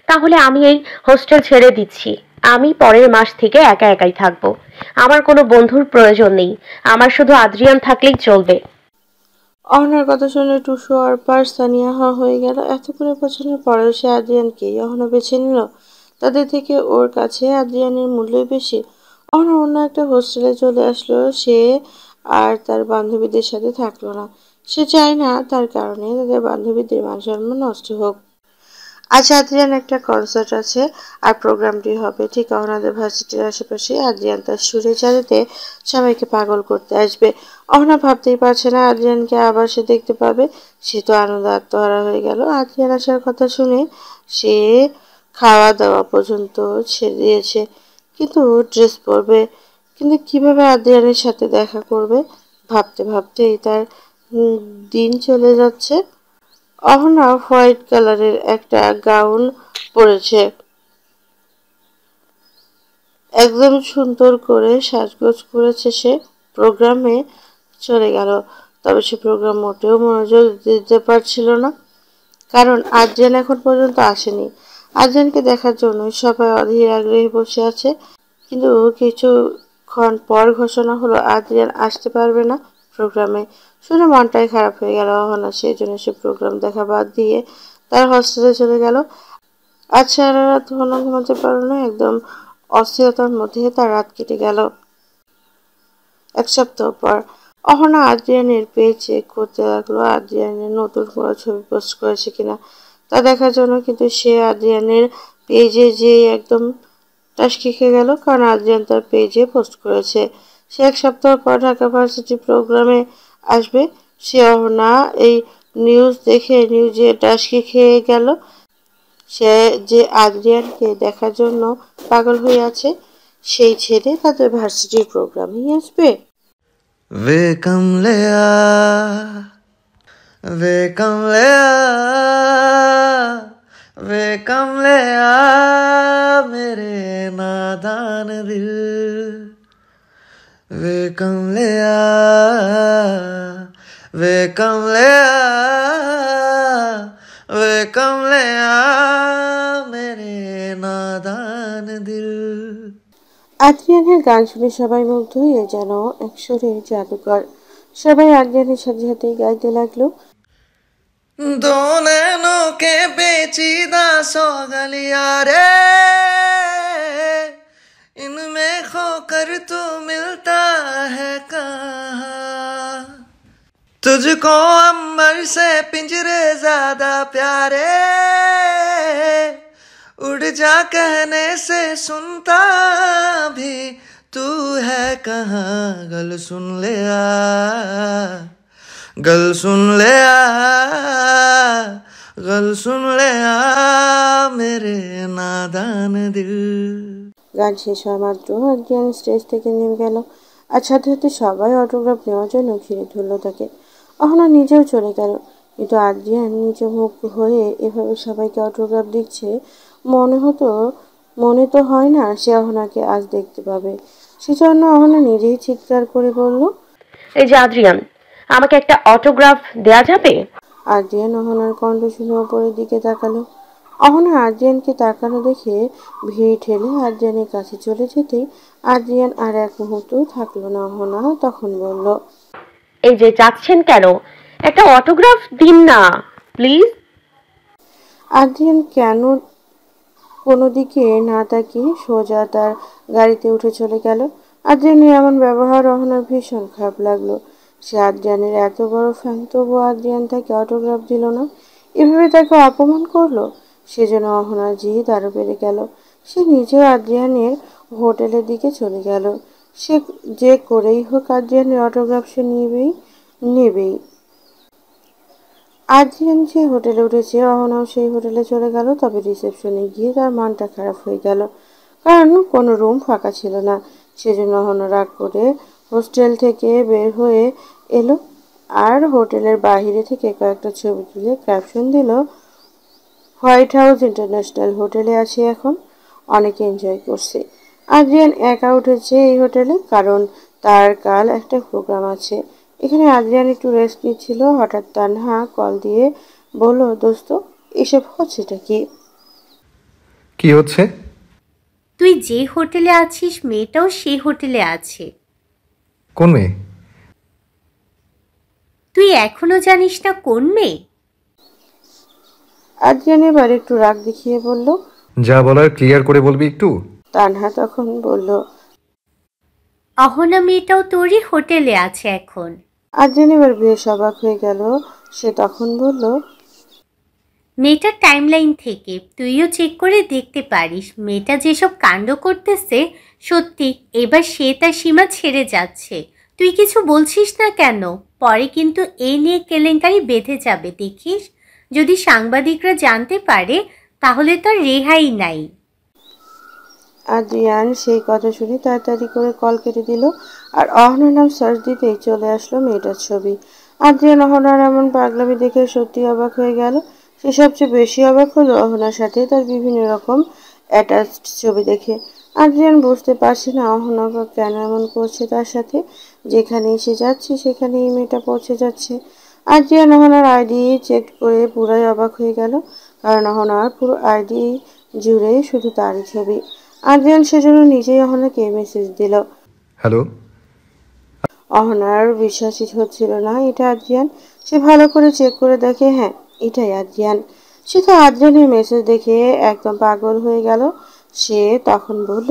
তাহলে আমি এই হোস্টেল ছেড়ে দিচ্ছি। আমি পরের মাস থেকে একা একাই থাকবো। আমার কোনো বন্ধুর প্রয়োজন নেই, আমার শুধু আদ্রিয়ান থাকলেই চলবে। অহনার কথা শুনে টুসু অর্পার সানিয়া হয়ে গেল। এতগুলো বছরের পরেও সে আদ্রিয়ানকেই অহনা বেছে নিল। তাদের থেকে ওর কাছে আদ্রিয়ানের মূল্যই বেশি। অহনা অন্য একটা হোস্টেলে চলে আসলো। সে আর তার বান্ধবীদের সাথে থাকলো না। সে চায় না তার কারণে তাদের বান্ধবীদের মান সম্মান নষ্ট হোক। আজ আদ্রিয়ান একটা কনসার্ট আছে, আর প্রোগ্রামটি হবে ঠিক অহনাদের ভার্সিটির আশেপাশে। আদ্রিয়ান তার সুরে জাদুতে সবাইকে পাগল করতে আসবে। অহনা ভাবতেই পারছে না আদ্রিয়ানকে আবার সে দেখতে পাবে। সে তো আনন্দ আত্মহারা হয়ে গেল। আদ্রিয়ান আসার কথা শুনে সে খাওয়া দাওয়া পর্যন্ত ছেড়ে দিয়েছে, কিন্তু ড্রেস পরবে। কিন্তু কিভাবে আদ্রিয়ানের সাথে দেখা করবে, ভাবতে ভাবতেই তার দিন চলে যাচ্ছে। অহনা হোয়াইট কালারের একটা গাউন পরেছে, একদম সুন্দর করে সাজগোজ করেছে। সে প্রোগ্রামে চলে গেল। তবে সে প্রোগ্রাম মোটেও মনোযোগ দিতে পারছিল না, কারণ আদ্রিয়ান এখন পর্যন্ত আসেনি। আদ্রিয়ানকে দেখার জন্য সবাই অধীর আগ্রহে বসে আছে, কিন্তু কিছুক্ষণ পর ঘোষণা হলো আদ্রিয়ান আসতে পারবে না প্রোগ্রামে। শুনে মনটাই খারাপ হয়ে গেল অহনা। সেই জন্য সে প্রোগ্রাম দেখা বাদ দিয়ে তার হোস্টেলে চলে গেল। আজ সারা রাত অহনা ঘুমাতে পারল না। একদম অস্থিরতার মধ্যে তার রাত কেটে গেল। এক সপ্তাহ পর অহনা আদ্রিয়ানের পেজ চেক করতে লাগলো, আদ্রিয়ানের নতুন কোনো ছবি পোস্ট করেছে কিনা তা দেখার জন্য। কিন্তু সে আদ্রিয়ানের পেজে যে একদম টাসকি খেয়ে গেল, কারণ আদ্রিয়ান তার পেজে পোস্ট করেছে সে এক সপ্তাহ পর ঢাকা ভার্সিটি প্রোগ্রামে আসবে। সে অহনা এই নিউজ দেখে নিউজে টাসকি খেয়ে গেল। সে যে আদ্রিয়ানকে দেখার জন্য পাগল হয়ে আছে, সেই ছেলে তাদের ভার্সিটির প্রোগ্রামেই আসবে। वे कमलिया वे कमलिया वे कमलिया मेरे नादान दिल वे कमलिया वे कमलिया वे कमलिया मेरे नादान दिल। আদ্রিয়ানের গান শুনে সবাই মুগ্ধ হয়ে যেন এক সুরের জাদুকর। সবাই আদ্রিয়ানের সাথে সাথে গাইতে লাগলো। दो नैनों के पेचीदा सौगलिया रे, इनमें खोकर तू मिलता है कहाँ। तुझको अंबर से पिंजरे ज्यादा प्यारे, उड़ जा कहने से सुनता भी तू है कहाँ। गल सुन ले आ, गल सुन ले आ, गल सुन ले आ मेरे नादान दिल। গান শেষ হওয়া মাত্র আদ্রিয়ান স্টেজ থেকে নেমে গেল, আর সাথে সাথে সবাই অটোগ্রাফ নেওয়ার জন্য ঘিরে ধরল তাকে। অহনা নিজেও চলে গেল, কিন্তু আদ্রিয়ান নিজে মুখ হয়ে এভাবে সবাইকে অটোগ্রাফ দিচ্ছে। মনে তো হয় না সে অহনাকে আজ দেখতে পাবে। সেজন্য অহনা নিজেই চিৎকার করে বলল, এই যে আদ্রিয়ান, আমাকে একটা অটোগ্রাফ দেয়া যাবে? আদ্রিয়ান অহনার কণ্ঠ শুনে ওপরের দিকে তাকালো। অহনা আদ্রিয়ানকে তাকানো দেখে ভিড় ঠেলে আদ্রিয়ানের কাছে চলে যেতেই আদ্রিয়ান আর এক মুহূর্ত থাকলো না। অহনা তখন বলল, এই যে যাচ্ছেন কেন? একটা অটোগ্রাফ দিন না প্লিজ। আদ্রিয়ান কেন কোনো দিকে না তাকিয়ে সোজা তার গাড়িতে উঠে চলে গেল। আদ্রিয়ানের এমন ব্যবহার অহনার ভীষণ খারাপ লাগলো। সে আদ্রিয়ানের এত বড় ফ্যান, তবুও আদ্রিয়ান তাকে অটোগ্রাফ দিল না, এভাবে তাকে অপমান করলো। সেজন্য অহনার জিদ আরো বেড়ে গেল। সে নিজেও আদ্রিয়ানের হোটেলের দিকে চলে গেল। সে যে করেই হোক আদ্রিয়ানের অটোগ্রাফ সে নেবেই। আদ্রিয়ান যে হোটেলে উঠেছে, অহনাও সেই হোটেলে চলে গেল। তবে রিসেপশনে গিয়ে তার মনটা খারাপ হয়ে গেল, কারণ কোনো রুম ফাঁকা ছিল না। সেজন্য অহনা রাগ করে হোস্টেল থেকে বের হয়ে এলো আর হোটেলের বাহিরে থেকে কয়েকটা ছবি তুলে ক্যাপশন দিল, হোয়াইট হাউস ইন্টারন্যাশনাল হোটেলে আছে এখন, অনেকে এনজয় করছে। আদ্রিয়ান একা উঠেছে এই হোটেলে, কারণ তার কাল একটা প্রোগ্রাম আছে। এখানে আদ্রিয়ান একটু রেস্ট নিচ্ছিল। হঠাৎ তানহা কল দিয়ে বলল, দোস্ত এসব হচ্ছেটা কি? কি হচ্ছে? তুই যে হোটেলে আছিস মেয়েটাও সেই হোটেলে আছে। কোন মেয়ে? তুই এখনো জানিস না কোন মেয়ে? আদ্রিয়ান এবার একটু রাগ দেখিয়ে বলল, যা বলার ক্লিয়ার করে বলবি একটু। তানহা তখন বলল, অহনা মেয়েটাও তোরই হোটেলে আছে এখন। আদ্রিয়ান এবার বেশ অবাক হয়ে গেল। সে তখন বলল, মেয়েটার টাইমলাইন থেকে তুইও চেক করে দেখতে পারিস। মেয়েটা যেসব কাণ্ড করতেছে, সত্যি এবার সে তার সীমা ছেড়ে যাচ্ছে। তুই কিছু বলছিস না কেন? পরে কিন্তু এ নিয়ে কেলেঙ্কারি বেঁধে যাবে দেখিস। যদি সাংবাদিকরা জানতে পারে তাহলে তার রেহাই নাই। আদ্রিয়ান সেই কথা শুনে তাড়াতাড়ি করে কল কেটে দিল আর অহনার নাম সার্চ দিতেই চলে আসলো মেয়েটার ছবি। আদ্রিয়ান অহনার এমন পাগলামি দেখে সত্যি অবাক হয়ে গেল। সে সবচেয়ে বেশি অবাক হলো অহনার সাথে তার বিভিন্ন রকম অ্যাটাচড ছবি দেখে। আদ্রিয়ান বুঝতে পারছে না অহনা কেন এমন করছে তার সাথে। যেখানেই সে যাচ্ছে সেখানেই মেয়েটা পৌঁছে যাচ্ছে। আদ্রিয়ান অহনার আইডি চেক করে পুরাই অবাক হয়ে গেল, কারণ অহনার পুরো আইডি জুড়ে শুধু তারই ছবি। আদ্রিয়ান সেজন্য নিজেই অহনাকে মেসেজ দিল। হ্যালো। অহনার বিশ্বাসই হচ্ছিল না এটা আদ্রিয়ান। সে ভালো করে চেক করে দেখে, হ্যাঁ এটাই আদ্রিয়ান। সে তো আদ্রিয়ানের মেসেজ দেখে একদম পাগল হয়ে গেল। সে তখন বলল,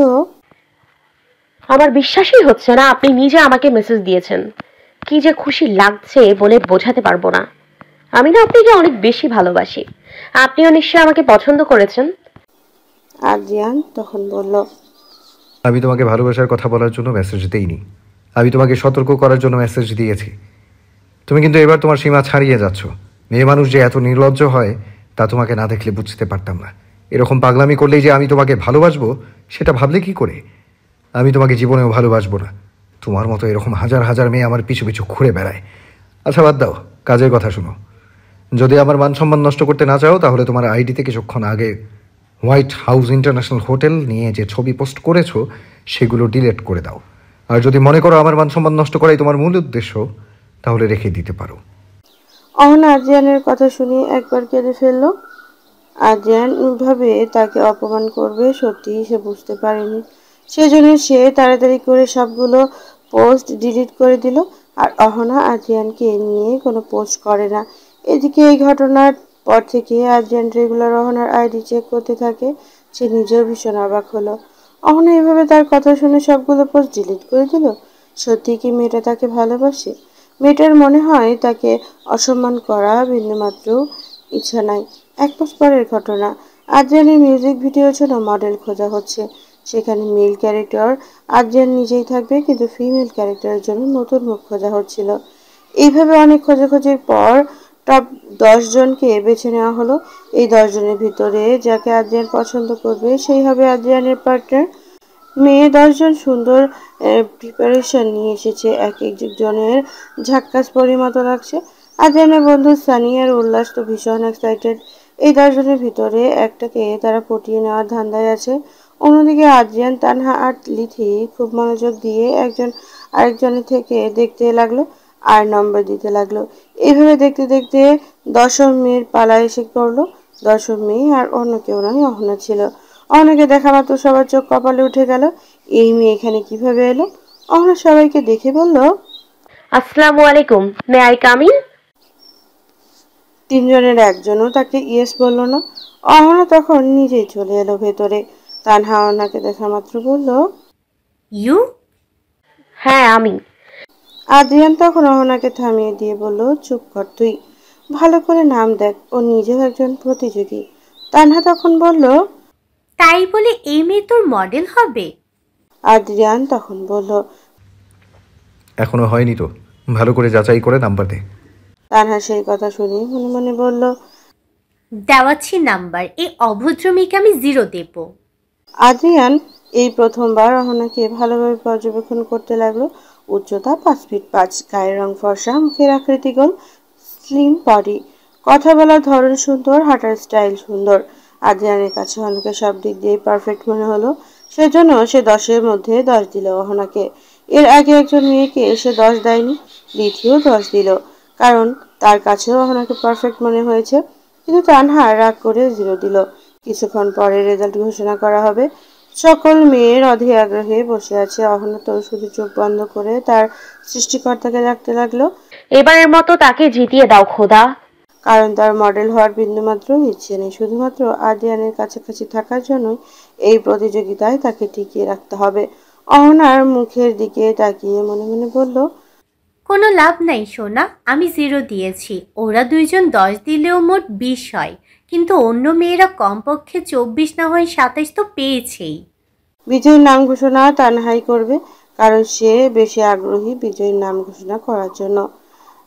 আমার বিশ্বাসই হচ্ছে না আপনি নিজে আমাকে মেসেজ দিয়েছেন। কি যে খুশি লাগছে বলে বোঝাতে পারবো না। আমি না আপনাকে অনেক বেশি ভালোবাসি। আপনিও নিশ্চয়ই আমাকে পছন্দ করেছেন। আদ্রিয়ান তখন বলল, আমি তোমাকে ভালোবাসার কথা বলার জন্য মেসেজ দেইনি, আমি তোমাকে সতর্ক করার জন্য মেসেজ দিয়েছি। তুমি কিন্তু এবার তোমার সীমা ছাড়িয়ে যাচ্ছ। মেয়ে মানুষ যে এত নির্লজ্জ হয় তা তোমাকে না দেখলে বুঝতে পারতাম না। এরকম পাগলামি করলেই যে আমি তোমাকে ভালোবাসবো সেটা ভাবলে কি করে? আমি তোমাকে জীবনেও ভালোবাসবো না। তোমার মতো এরকম হাজার হাজার মেয়ে আমার পিছু পিছু ঘুরে বেড়ায়। আচ্ছা বাদ দাও, কাজের কথা শোনো। যদি আমার মান সম্মান নষ্ট করতে না চাও তাহলে তোমার আইডিতে কিছুক্ষণ আগে হোয়াইট হাউস ইন্টারন্যাশনাল হোটেল নিয়ে যে ছবি পোস্ট করেছো সেগুলো ডিলিট করে দাও। আর যদি মনে করো আমার মান সম্মান নষ্ট করাই তোমার মূল উদ্দেশ্য, তাহলে রেখে দিতে পারো। অহনা আদ্রিয়ানের কথা শুনে একবার কেঁদে ফেলল। আদ্রিয়ান ভাবে তাকে অপমান করবে সত্যিই সে বুঝতে পারেনি। সেজন্য সে তাড়াতাড়ি করে সবগুলো পোস্ট ডিলিট করে দিল। আর অহনা আদ্রিয়ানকে নিয়ে কোনো পোস্ট করে না। এদিকে এই ঘটনার পর থেকে আদ্রিয়ান রেগুলার অহনার আইডি চেক করতে থাকে। সে নিজেও ভীষণ অবাক হলো। অহনা এভাবে তার কথা শুনে সবগুলো পোস্ট ডিলিট করে দিল। সত্যি কি মেয়েটা তাকে ভালোবাসে? মেয়েটার মনে হয় তাকে অসম্মান করা বিন্দুমাত্র ইচ্ছা নাই। এক মাস পরের ঘটনা, আদ্রিয়ানের মিউজিক ভিডিওর জন্য মডেল খোঁজা হচ্ছে। সেখানে মেল ক্যারেক্টার আদ্রিয়ান নিজেই থাকবে, কিন্তু ফিমেল ক্যারেক্টারের জন্য নতুন মুখ খোঁজা হচ্ছিল। এইভাবে অনেক খোঁজাখুঁজির পর টপ 10 জনকে বেছে নেওয়া হলো। এই 10 জনের ভিতরে যাকে আদ্রিয়ান পছন্দ করবে সেই হবে আদ্রিয়ানের পার্টনার। মেয়ে 10 জন সুন্দর প্রিপারেশন নিয়ে এসেছে। এক একজনের ঝাক্কাস পরিমতো লাগছে। আদ্রিয়ানের বন্ধু সানি আর উল্লাস তো ভীষণ এক্সাইটেড। এই 10 জনের ভিতরে একটাকে তারা পটিয়ে নেওয়ার ধান্দায় আছে। অন্যদিকে আদ্রিয়ান, তানহা আর লিথি খুব মনোযোগ দিয়ে একজন আরেকজনের থেকে দেখতে লাগলো। আর নম্বর দিতে লাগলো। এইভাবে দেখতে দেখতে 10ম মেয়ের পালা এসে পড়লো। 10ম মেয়ে আর অন্য কেউ নয়, অহনা ছিল। অহনাকে দেখা মাত্র সবার চোখ কপালে উঠে গেল। এই মেয়ে এখানে কিভাবে এলো? অহনা সবাইকে দেখে বলল, আসসালামু আলাইকুম, মে আই কাম ইন? তিনজনের একজনও তাকে ইয়েস বলল না। অহনা তখন নিজেই চলে এলো ভেতরে। তানহা অহনাকে দেখা মাত্র বলল, ইউ? হ্যাঁ আমি। আদ্রিয়ান তখন অহনাকে থামিয়ে দিয়ে বলল, চুপ কর তুই, ভালো করে নাম দেখ, ও নিজেও একজন প্রতিযোগী। তানহা তখন বলল, তাই বলে এই মেয়ে তোর মডেল হবে? আদ্রিয়ান তখন বলল, এখনো হয়নি তো, ভালো করে যাচাই করে নাম্বার দে। তানহা সেই কথা শুনে মনে মনে বলল, দেওয়াচ্ছি নাম্বার, এই অভদ্র মেয়েকে আমি 0 দেব। আদ্রিয়ান এই প্রথমবার অহনাকে ভালোভাবে পর্যবেক্ষণ করতে লাগলো। উচ্চতা 5 ফিট 5, গায়ের রং ফর্সা, মুখের আকৃতি গোল, স্লিম বডি, কথা বলার ধরন সুন্দর, হাঁটার স্টাইল সুন্দর। আদ্রিয়ানের কাছে অহনাকে সব দিক দিয়ে পারফেক্ট মনে হলো। সেজন্য সে 10-এর মধ্যে 10 দিল অহনাকে। এর আগে একজন মেয়েকে সে 10 দেয়নি, দ্বিতীয় 10 দিল, কারণ তার কাছেও অহনাকে পারফেক্ট মনে হয়েছে। কিন্তু তানহা রাগ করে 0 দিল। কিছুক্ষণ পরে রেজাল্ট ঘোষণা করা হবে। সকল মেয়ের অধীর আগ্রহে বসে আছে। অহনা তো শুধু চোখ বন্ধ করে তার সৃষ্টিকর্তাকে ডাকতে লাগলো, এবারের মতো তাকে জিতিয়ে দাও খোদা। কারণ তার মডেল হওয়ার বিন্দুমাত্র ইচ্ছে নেই। শুধুমাত্র আদ্রিয়ানের কাছাকাছি থাকার জন্যই এই প্রতিযোগিতায় তাকে টিকিয়ে রাখতে হবে। অহনার মুখের দিকে তাকিয়ে মনে মনে বলল, কোনো লাভ নাই সোনা, আমি 0 দিয়েছি। ওরা দুইজন 10 দিলেও মোট 20 হয়, কিন্তু অন্য মেয়েরা কমপক্ষে 24 না হয় 27 তো পেয়েছেই। বিজয়ীর নাম ঘোষণা তানহাই করবে, কারণ সে বেশি আগ্রহী বিজয়ীর নাম ঘোষণা করার জন্য।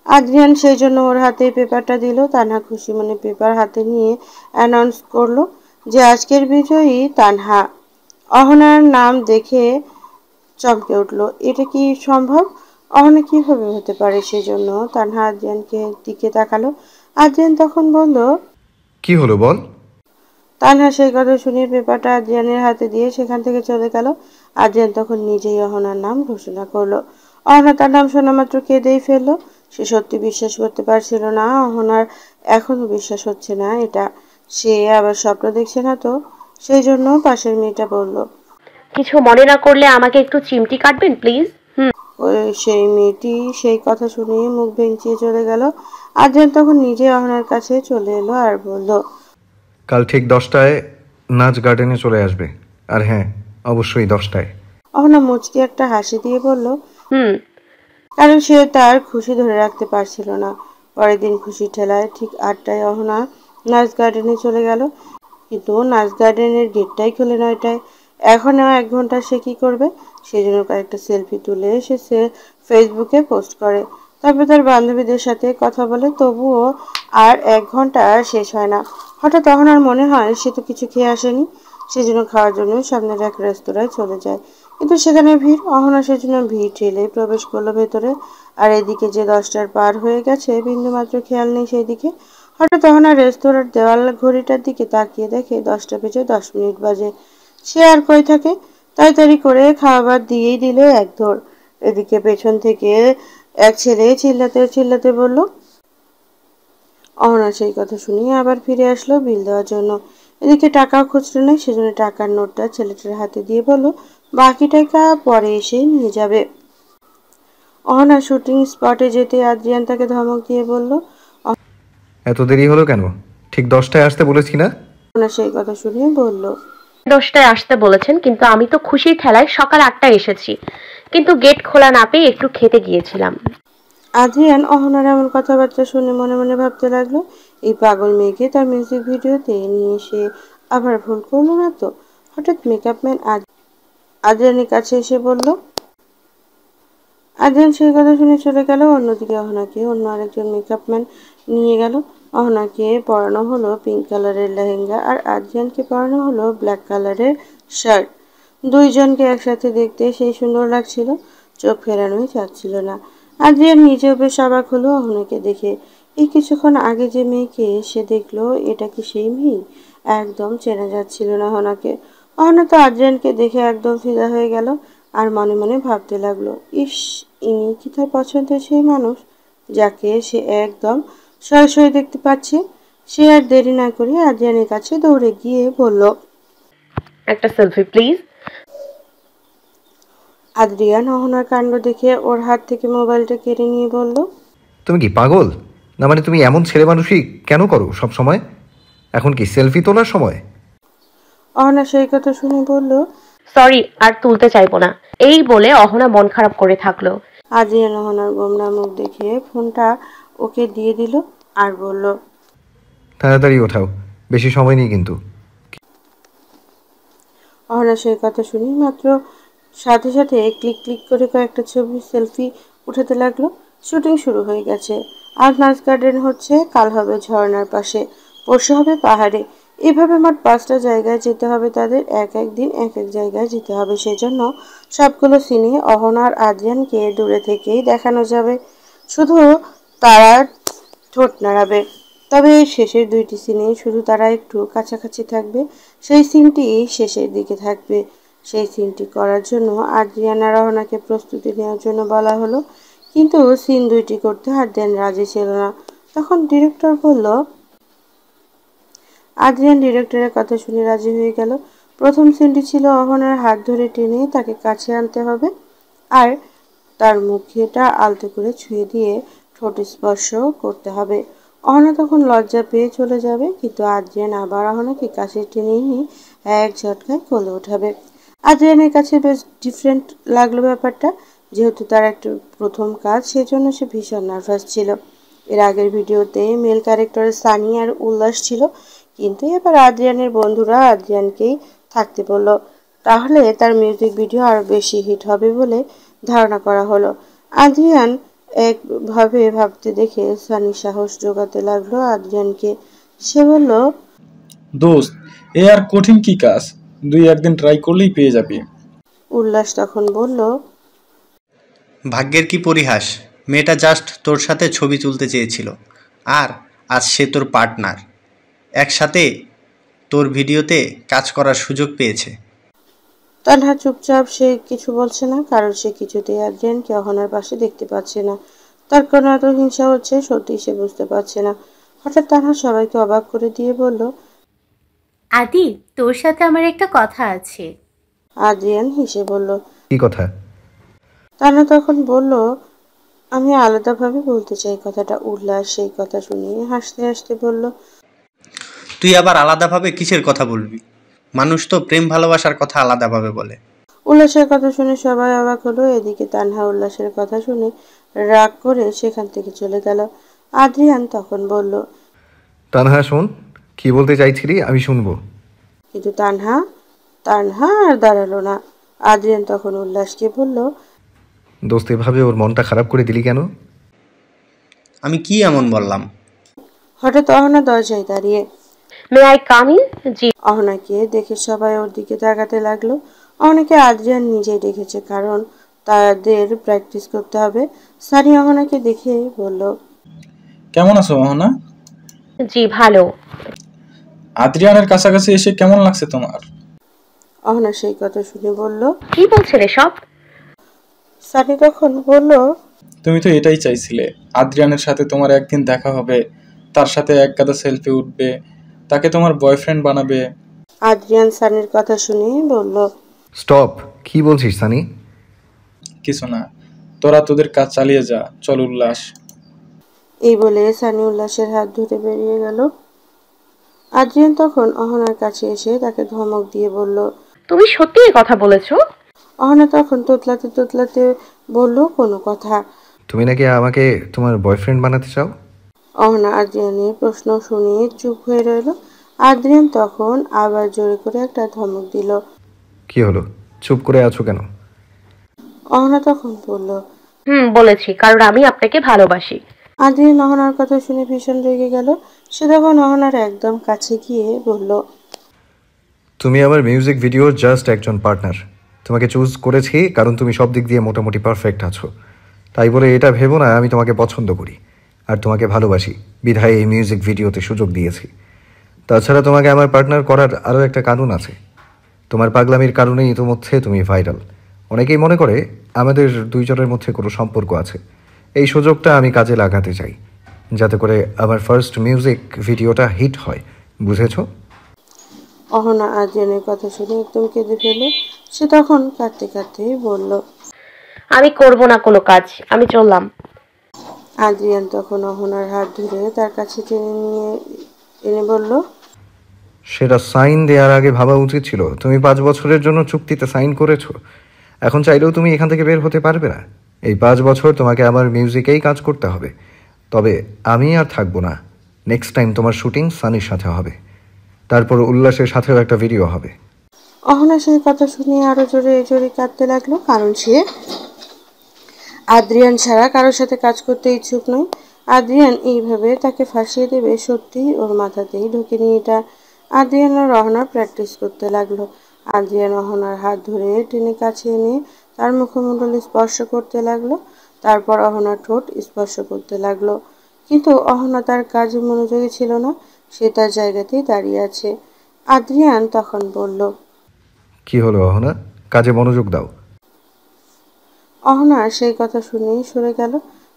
আদ্রিয়ান সেই জন্য ওর হাতে পেপারটা দিল। তানহা খুশি মনে পেপার হাতে নিয়ে অ্যানাউন্স করলো যে আজকের বিজয়ী তানহা। অহনার নাম দেখে চমকে উঠল। এটা কি সম্ভব? অহনা কিভাবে হতে পারে? সেজন্য তানহা আদ্রিয়ানকে দিকে তাকালো। আদ্রিয়ান তখন বলল, কি হলো বল? তানহা সেই কথা শুনে পেপারটা আদ্রিয়ানের হাতে দিয়ে সেখান থেকে চলে গেল। আদ্রিয়ান তখন নিজেই অহনার নাম ঘোষণা করলো। অহনা তার নাম শোনা মাত্র কেঁদেই ফেললো। সে সত্যি বিশ্বাস করতে পারছিল না। অহনার এখনো বিশ্বাস হচ্ছে না এটা। সে আবার স্বপ্ন দেখছে না তো? সেই জন্য পাশের মেয়েটা বলল, কিছু মনে না করলে আমাকে একটু চিমটি কাটবেন প্লিজ? ওই সেই মেয়েটি সেই কথা শুনে মুখ ভেঙচিয়ে চলে গেল। আদ্রিয়ান তখন নিজে অহনার কাছে চলে এলো আর বলল, কাল ঠিক 10টায় নাচ গার্ডেনে চলে আসবে। আর হ্যাঁ, অবশ্যই 10টায়। অহনা মুচকি একটা হাসি দিয়ে বলল, হুম। কারণ সে তার খুশি ধরে রাখতে পারছিল না। পরের দিন খুশির ঠেলায় ঠিক 8টায় অহনা নাচ গার্ডেনে চলে গেল। কিন্তু নাচ গার্ডেনের গেটটাই খোলে 9টায়। এখনও 1 ঘন্টা সে কি করবে? সেজন্য কয়েকটা সেলফি তুলে সে ফেসবুকে পোস্ট করে। তারপর তার বান্ধবীদের সাথে কথা বলে। তবুও আর 1 ঘন্টা শেষ হয় না। হঠাৎ অহনার মনে হয় সে তো কিছু খেয়ে আসেনি। সেজন্য খাওয়ার জন্য সামনের এক রেস্তোরাঁয় চলে যায়। কিন্তু সেখানে ভিড়। অহনা সেজন্য ভিড় ঠেলে প্রবেশ করলো ভেতরে। আর এদিকে যে 10টার পার হয়ে গেছে বিন্দুমাত্র খেয়াল নেই সেই দিকে। হঠাৎ অহনা রেস্তোরাঁর দেওয়াল ঘড়িটার দিকে তাকিয়ে দেখে 10টা বেজে 10 মিনিট বাজে। সে আর কই থাকে? তাড়াতাড়ি করে খাবার দিয়েই দিল এক ধর। এদিকে পেছন থেকে এক ছেলে চিল্লাতে চিল্লাতে বলল। অহনা সেই কথা শুনিয়ে আবার ফিরে আসলো বিল দেওয়ার জন্য। এদিকে টাকাও খুচরো নেই, সেজন্য টাকার নোটটা ছেলেটার হাতে দিয়ে বলল, বাকি টাকা পরে এসে নিয়ে যাবে। অহনা শুটিং স্পটে যেতে আদ্রিয়ান তাকে ধমক দিয়ে বলল, এত দেরি হলো কেন? ঠিক 10টায় আসতে বলেছি না? অহনা সেই কথা শুনে বলল, 10টায় আসতে বলেছেন, কিন্তু আমি তো খুশির ঠেলায় সকাল 8টায় এসেছি, কিন্তু গেট খোলা না পেয়ে একটু খেতে গিয়েছিলাম। আদ্রিয়ান অহনার এমন কথাবার্তা শুনে মনে মনে ভাবতে লাগলো, এই পাগল মেয়েকে তার মিউজিক ভিডিওতে নিয়ে সে আবার ভুল করলো না তো? হঠাৎ মেকআপ ম্যান আদ্রিয়ানের কাছে এসে বলল। আদ্রিয়ান সেই কথা শুনে চলে গেল। অন্যদিকে অহনাকে অন্য আরেকজন মেকআপ ম্যান নিয়ে গেল। অহনাকে পরানো হলো পিঙ্ক কালারের লেহেঙ্গা আর আদ্রিয়ানকে পরানো হলো ব্ল্যাক কালারের শার্ট। দুইজনকে একসাথে দেখতে সেই সুন্দর লাগছিল, চোখ ফেরানোই যাচ্ছিল না। আদ্রিয়ান নিজেও বেশ অবাক হলো অহনাকে দেখে। এই কিছুক্ষণ আগে যে মেয়েকে সে দেখলো, এটা কি সেই মেয়ে? একদম চেনা যাচ্ছিল না অহনাকে। অহনা তো আদ্রিয়ানকে দেখে একদম ফিদা হয়ে গেল। আর মনে মনে ভাবতে লাগলো, ইস, ইনি কি তার পছন্দের সেই মানুষ যাকে সে একদম সরাসরি দেখতে পাচ্ছে। সে আর দেরি না করে আদ্রিয়ানের কাছে দৌড়ে গিয়ে বলল, একটা সেলফি প্লিজ। আদ্রিয়ান অহনার কাণ্ড দেখে ওর হাত থেকে মোবাইলটা কেড়ে নিয়ে বলল, তুমি কি পাগল? না মানে তুমি এমন ছেলে মানুষই কেন করো সব সময়? এখন কি সেলফি তোলার সময়? অহনা সেই কথা শুনে বলল, সরি, আর তুলতে চাইবো না। এই বলে অহনা মন খারাপ করে থাকলো। আদ্রিয়ান অহনার গোমরা মুখ দেখে ফোনটা ওকে দিয়ে দিল আর বলল, তাড়াতাড়ি ওঠাও, বেশি সময় নেই কিন্তু। অহনা সেই কথা শুনি মাত্র সাথে সাথে ক্লিক ক্লিক করে কয়েকটা ছবি সেলফি উঠাতে লাগলো। শুটিং শুরু হয়ে গেছে। আজ নাচ গার্ডেন হচ্ছে, কাল হবে ঝর্ণার পাশে, পরশু হবে পাহাড়ে। এভাবে মোট 5টা জায়গায় যেতে হবে তাদের। এক এক দিন এক এক জায়গায় যেতে হবে। সেজন্য সবগুলো সিনে অহনা আর আদ্রিয়ানকে দূরে থেকেই দেখানো যাবে, শুধু তারা ঠোঁট নাড়াবে। তবে শেষের 2টি সিনে শুধু তারা একটু কাছাকাছি থাকবে। সেই সিনটি শেষের দিকে থাকবে। সেই সিনটি করার জন্য আদ্রিয়ান আর অহনাকে প্রস্তুতি নেওয়ার জন্য বলা হলো, কিন্তু সিন 2টি করতে আদ্রিয়ান রাজি ছিল না। তখন ডিরেক্টর বলল, আদ্রিয়ান ডিরেক্টরের কথা শুনে রাজি হয়ে গেল। প্রথম সিনটি ছিল অহনার হাত ধরে টেনে তাকে কাছে আনতে হবে আর তার মুখটা আলতো করে ছুঁয়ে দিয়ে ঠোঁট স্পর্শ করতে হবে। অহনা তখন লজ্জা পেয়ে চলে যাবে, কিন্তু আদ্রিয়ান আবার অহনাকে কাছে টেনে নিয়ে এক ঝটকায় কোলে উঠাবে। আদ্রিয়ানের কাছে বেশ ডিফারেন্ট লাগলো ব্যাপারটা। যেহেতু তার একটা প্রথম কাজ, সেজন্য সে ভীষণ নার্ভাস ছিল। এর আগের ভিডিওতে মেল ক্যারেক্টারে সানি আর উল্লাস ছিল, কিন্তু এবার আদ্রিয়ানের বন্ধুরা আদ্রিয়ানকেই থাকতে বলল। তাহলে তার মিউজিক ভিডিও আরো বেশি হিট হবে বলে ধারণা করা হলো। আদ্রিয়ান একভাবে ভাবতে দেখে সানি সাহস জোগাতে লাগলো আদ্রিয়ানকে। সে বলল, দোস্ত, এ আর কঠিন কি কাজ, 2-1 দিন ট্রাই করলেই পেয়ে যাবি। উল্লাস তখন বলল, ভাগ্যের কি পরিহাস, মেয়েটা জাস্ট তোর সাথে ছবি তুলতে চেয়েছিল, আর আজ সে তোর পার্টনার, একসাথে তোর ভিডিওতে কাজ করার সুযোগ পেয়েছে। তানহা চুপচাপ, সে কিছু বলছে না, কারণ সে কিছুতেই আদ্রিয়ানকে অহনার পাশে দেখতে পাচ্ছে না। তার কোনো এত হিংসা হচ্ছে সত্যি সে বুঝতে পারছে না। হঠাৎ তানহা সবাইকে অবাক করে দিয়ে বলল, আদি, তোর সাথে আমার একটা কথা আছে। আদ্রিয়ান হেসে বলল, কি কথা? তানহা তখন বলল, আমি আলাদাভাবে বলতে চাই কথাটা। উল্লাস সেই কথা শুনে হাসতে হাসতে বলল, তুই আবার আলাদাভাবে কিসের কথা বলবি? মানুষ তো প্রেম ভালোবাসার কথা আলাদাভাবে বলে। উল্লাসের কথা শুনে সবাই অবাক হলো। এদিকে তানহা উল্লাসের কথা শুনে রাগ করে সেখান থেকে চলে গেল। আদ্রিয়ান তখন বলল, তানহা শোন, কি বলতে চাইছিলি আমি শুনবো। কিন্তু তানহা আর দাঁড়ালো না। আদ্রিয়ান তখন উল্লাসকে বলল, দোস্ত, এভাবে ওর মনটা খারাপ করে দিলি কেন? আমি কি এমন বললাম? হঠাৎ অহনা দরজায় দাঁড়িয়ে। May I come in? জি। অহনাকে দেখে সবাই ওর দিকে তাকাতে লাগলো। অহনাকে আদ্রিয়ান নিজেই ডেকেছে, কারণ তাদের প্র্যাকটিস করতে হবে। সানি অহনাকে দেখে বলল, কেমন আছো অহনা? জি ভালো। আদ্রিয়ানের কাছাকাছি এসে কেমন লাগছে তোমার? অহনা সেই কথা শুনে বলল, কি বলছেন এসব? সানি তখন বলল, তুমি তো এটাই চাইছিলে, আদ্রিয়ানের সাথে তোমার একদিন দেখা হবে, তার সাথে এক গাদা সেলফি উঠবে, তাকে তোমার বয়ফ্রেন্ড বানাবে। আদ্রিয়ান সানির কথা শুনে বলল, স্টপ, কি বলছিস সানি? কিছু না, তোরা তোদের কাজ চালিয়ে যা, চল উল্লাস। এই বলে সানি উল্লাসের হাত ধরে বেরিয়ে গেল। আদ্রিয়ান তখন অহনার কাছে এসে তাকে ধমক দিয়ে বলল, তুমি সত্যি এই কথা বলেছো? অহনা তখন তোতলাতে তোতলাতে বলল, কোনো কথা। তুমি নাকি আমাকে তোমার বয়ফ্রেন্ড বানাতে চাও? অহনা আদ্রিয়ানের প্রশ্ন শুনে চুপ হয়ে রইল। আদ্রিয়ান তখন আবার জোরে করে একটা ধমক দিল। কি হলো, চুপ করে আছো কেন? অহনা তখন বলল, বলেছি, কারণ আমি আপনাকে ভালোবাসি। আদ্রিয়ান অহনার কথা শুনে ভীষণ রেগে গেল। সে তখন অহনার একদম কাছে গিয়ে বলল, তুমি আমার মিউজিক ভিডিওর জাস্ট একজন পার্টনার। তোমাকে চুজ করেছি কারণ তুমি সব দিক দিয়ে মোটামুটি পারফেক্ট আছো। তাই বলে এটা ভেবো না আমি তোমাকে পছন্দ করি আর তোমাকে ভালোবাসি বিধায় এই মিউজিক ভিডিওতে সুযোগ দিয়েছি। তাছাড়া তোমাকে আমার পার্টনার করার আরও একটা কারণ আছে। তোমার পাগলামির কারণেই ইতিমধ্যে তুমি ভাইরাল। অনেকেই মনে করে আমাদের দুইজনের মধ্যে কোনো সম্পর্ক আছে। এই সুযোগটা আমি কাজে লাগাতে চাই, যাতে করে আমার ফার্স্ট মিউজিক ভিডিওটা হিট হয়, বুঝেছো? অহনা আদ্রিয়ানের কথা শুনে একদম কেঁদে ফেলল। সে তখন কাঁদতে কাঁদতেই বলল, আমি করব না কোনো কাজ, আমি চললাম। আদ্রিয়ান তখন অহনার হাত ধরে তার কাছে টেনে নিয়ে এনে বলল, সেটা সাইন দেওয়ার আগে ভাবা উচিত ছিল। তুমি 5 বছরের জন্য চুক্তিতে সাইন করেছো। এখন চাইলেও তুমি এখান থেকে বের হতে পারবে না। এই 5 বছর তোমাকে আমার মিউজিকেই কাজ করতে হবে। তবে আমি আর থাকবো না। নেক্সট টাইম তোমার শুটিং সানির সাথে হবে, তারপর উল্লাসের সাথেও একটা ভিডিও হবে। অহনা সেই কথা শুনে আরো জোরে জোরে কাঁদতে লাগলো, কারণ সে আদ্রিয়ান ছাড়া কারোর সাথে কাজ করতে ইচ্ছুক নয়। আদ্রিয়ান এইভাবে তাকে ফাঁসিয়ে দেবে সত্যি ওর মাথাতেই ঢোকেনি এটা। আদ্রিয়ান আর অহনা প্র্যাকটিস করতে লাগলো। আদ্রিয়ান অহনার হাত ধরে টেনে কাছে এনে তার মুখমণ্ডল স্পর্শ করতে লাগলো, তারপর অহনার ঠোঁট স্পর্শ করতে লাগলো। কিন্তু অহনা তার কাজে মনোযোগী ছিল না, সে তার জায়গাতেই দাঁড়িয়ে আছে। আদ্রিয়ান তখন বলল, কি হলো অহনা, কাজে মনোযোগ দাও। অহনা সেই কথা শুনেই সরে গেল।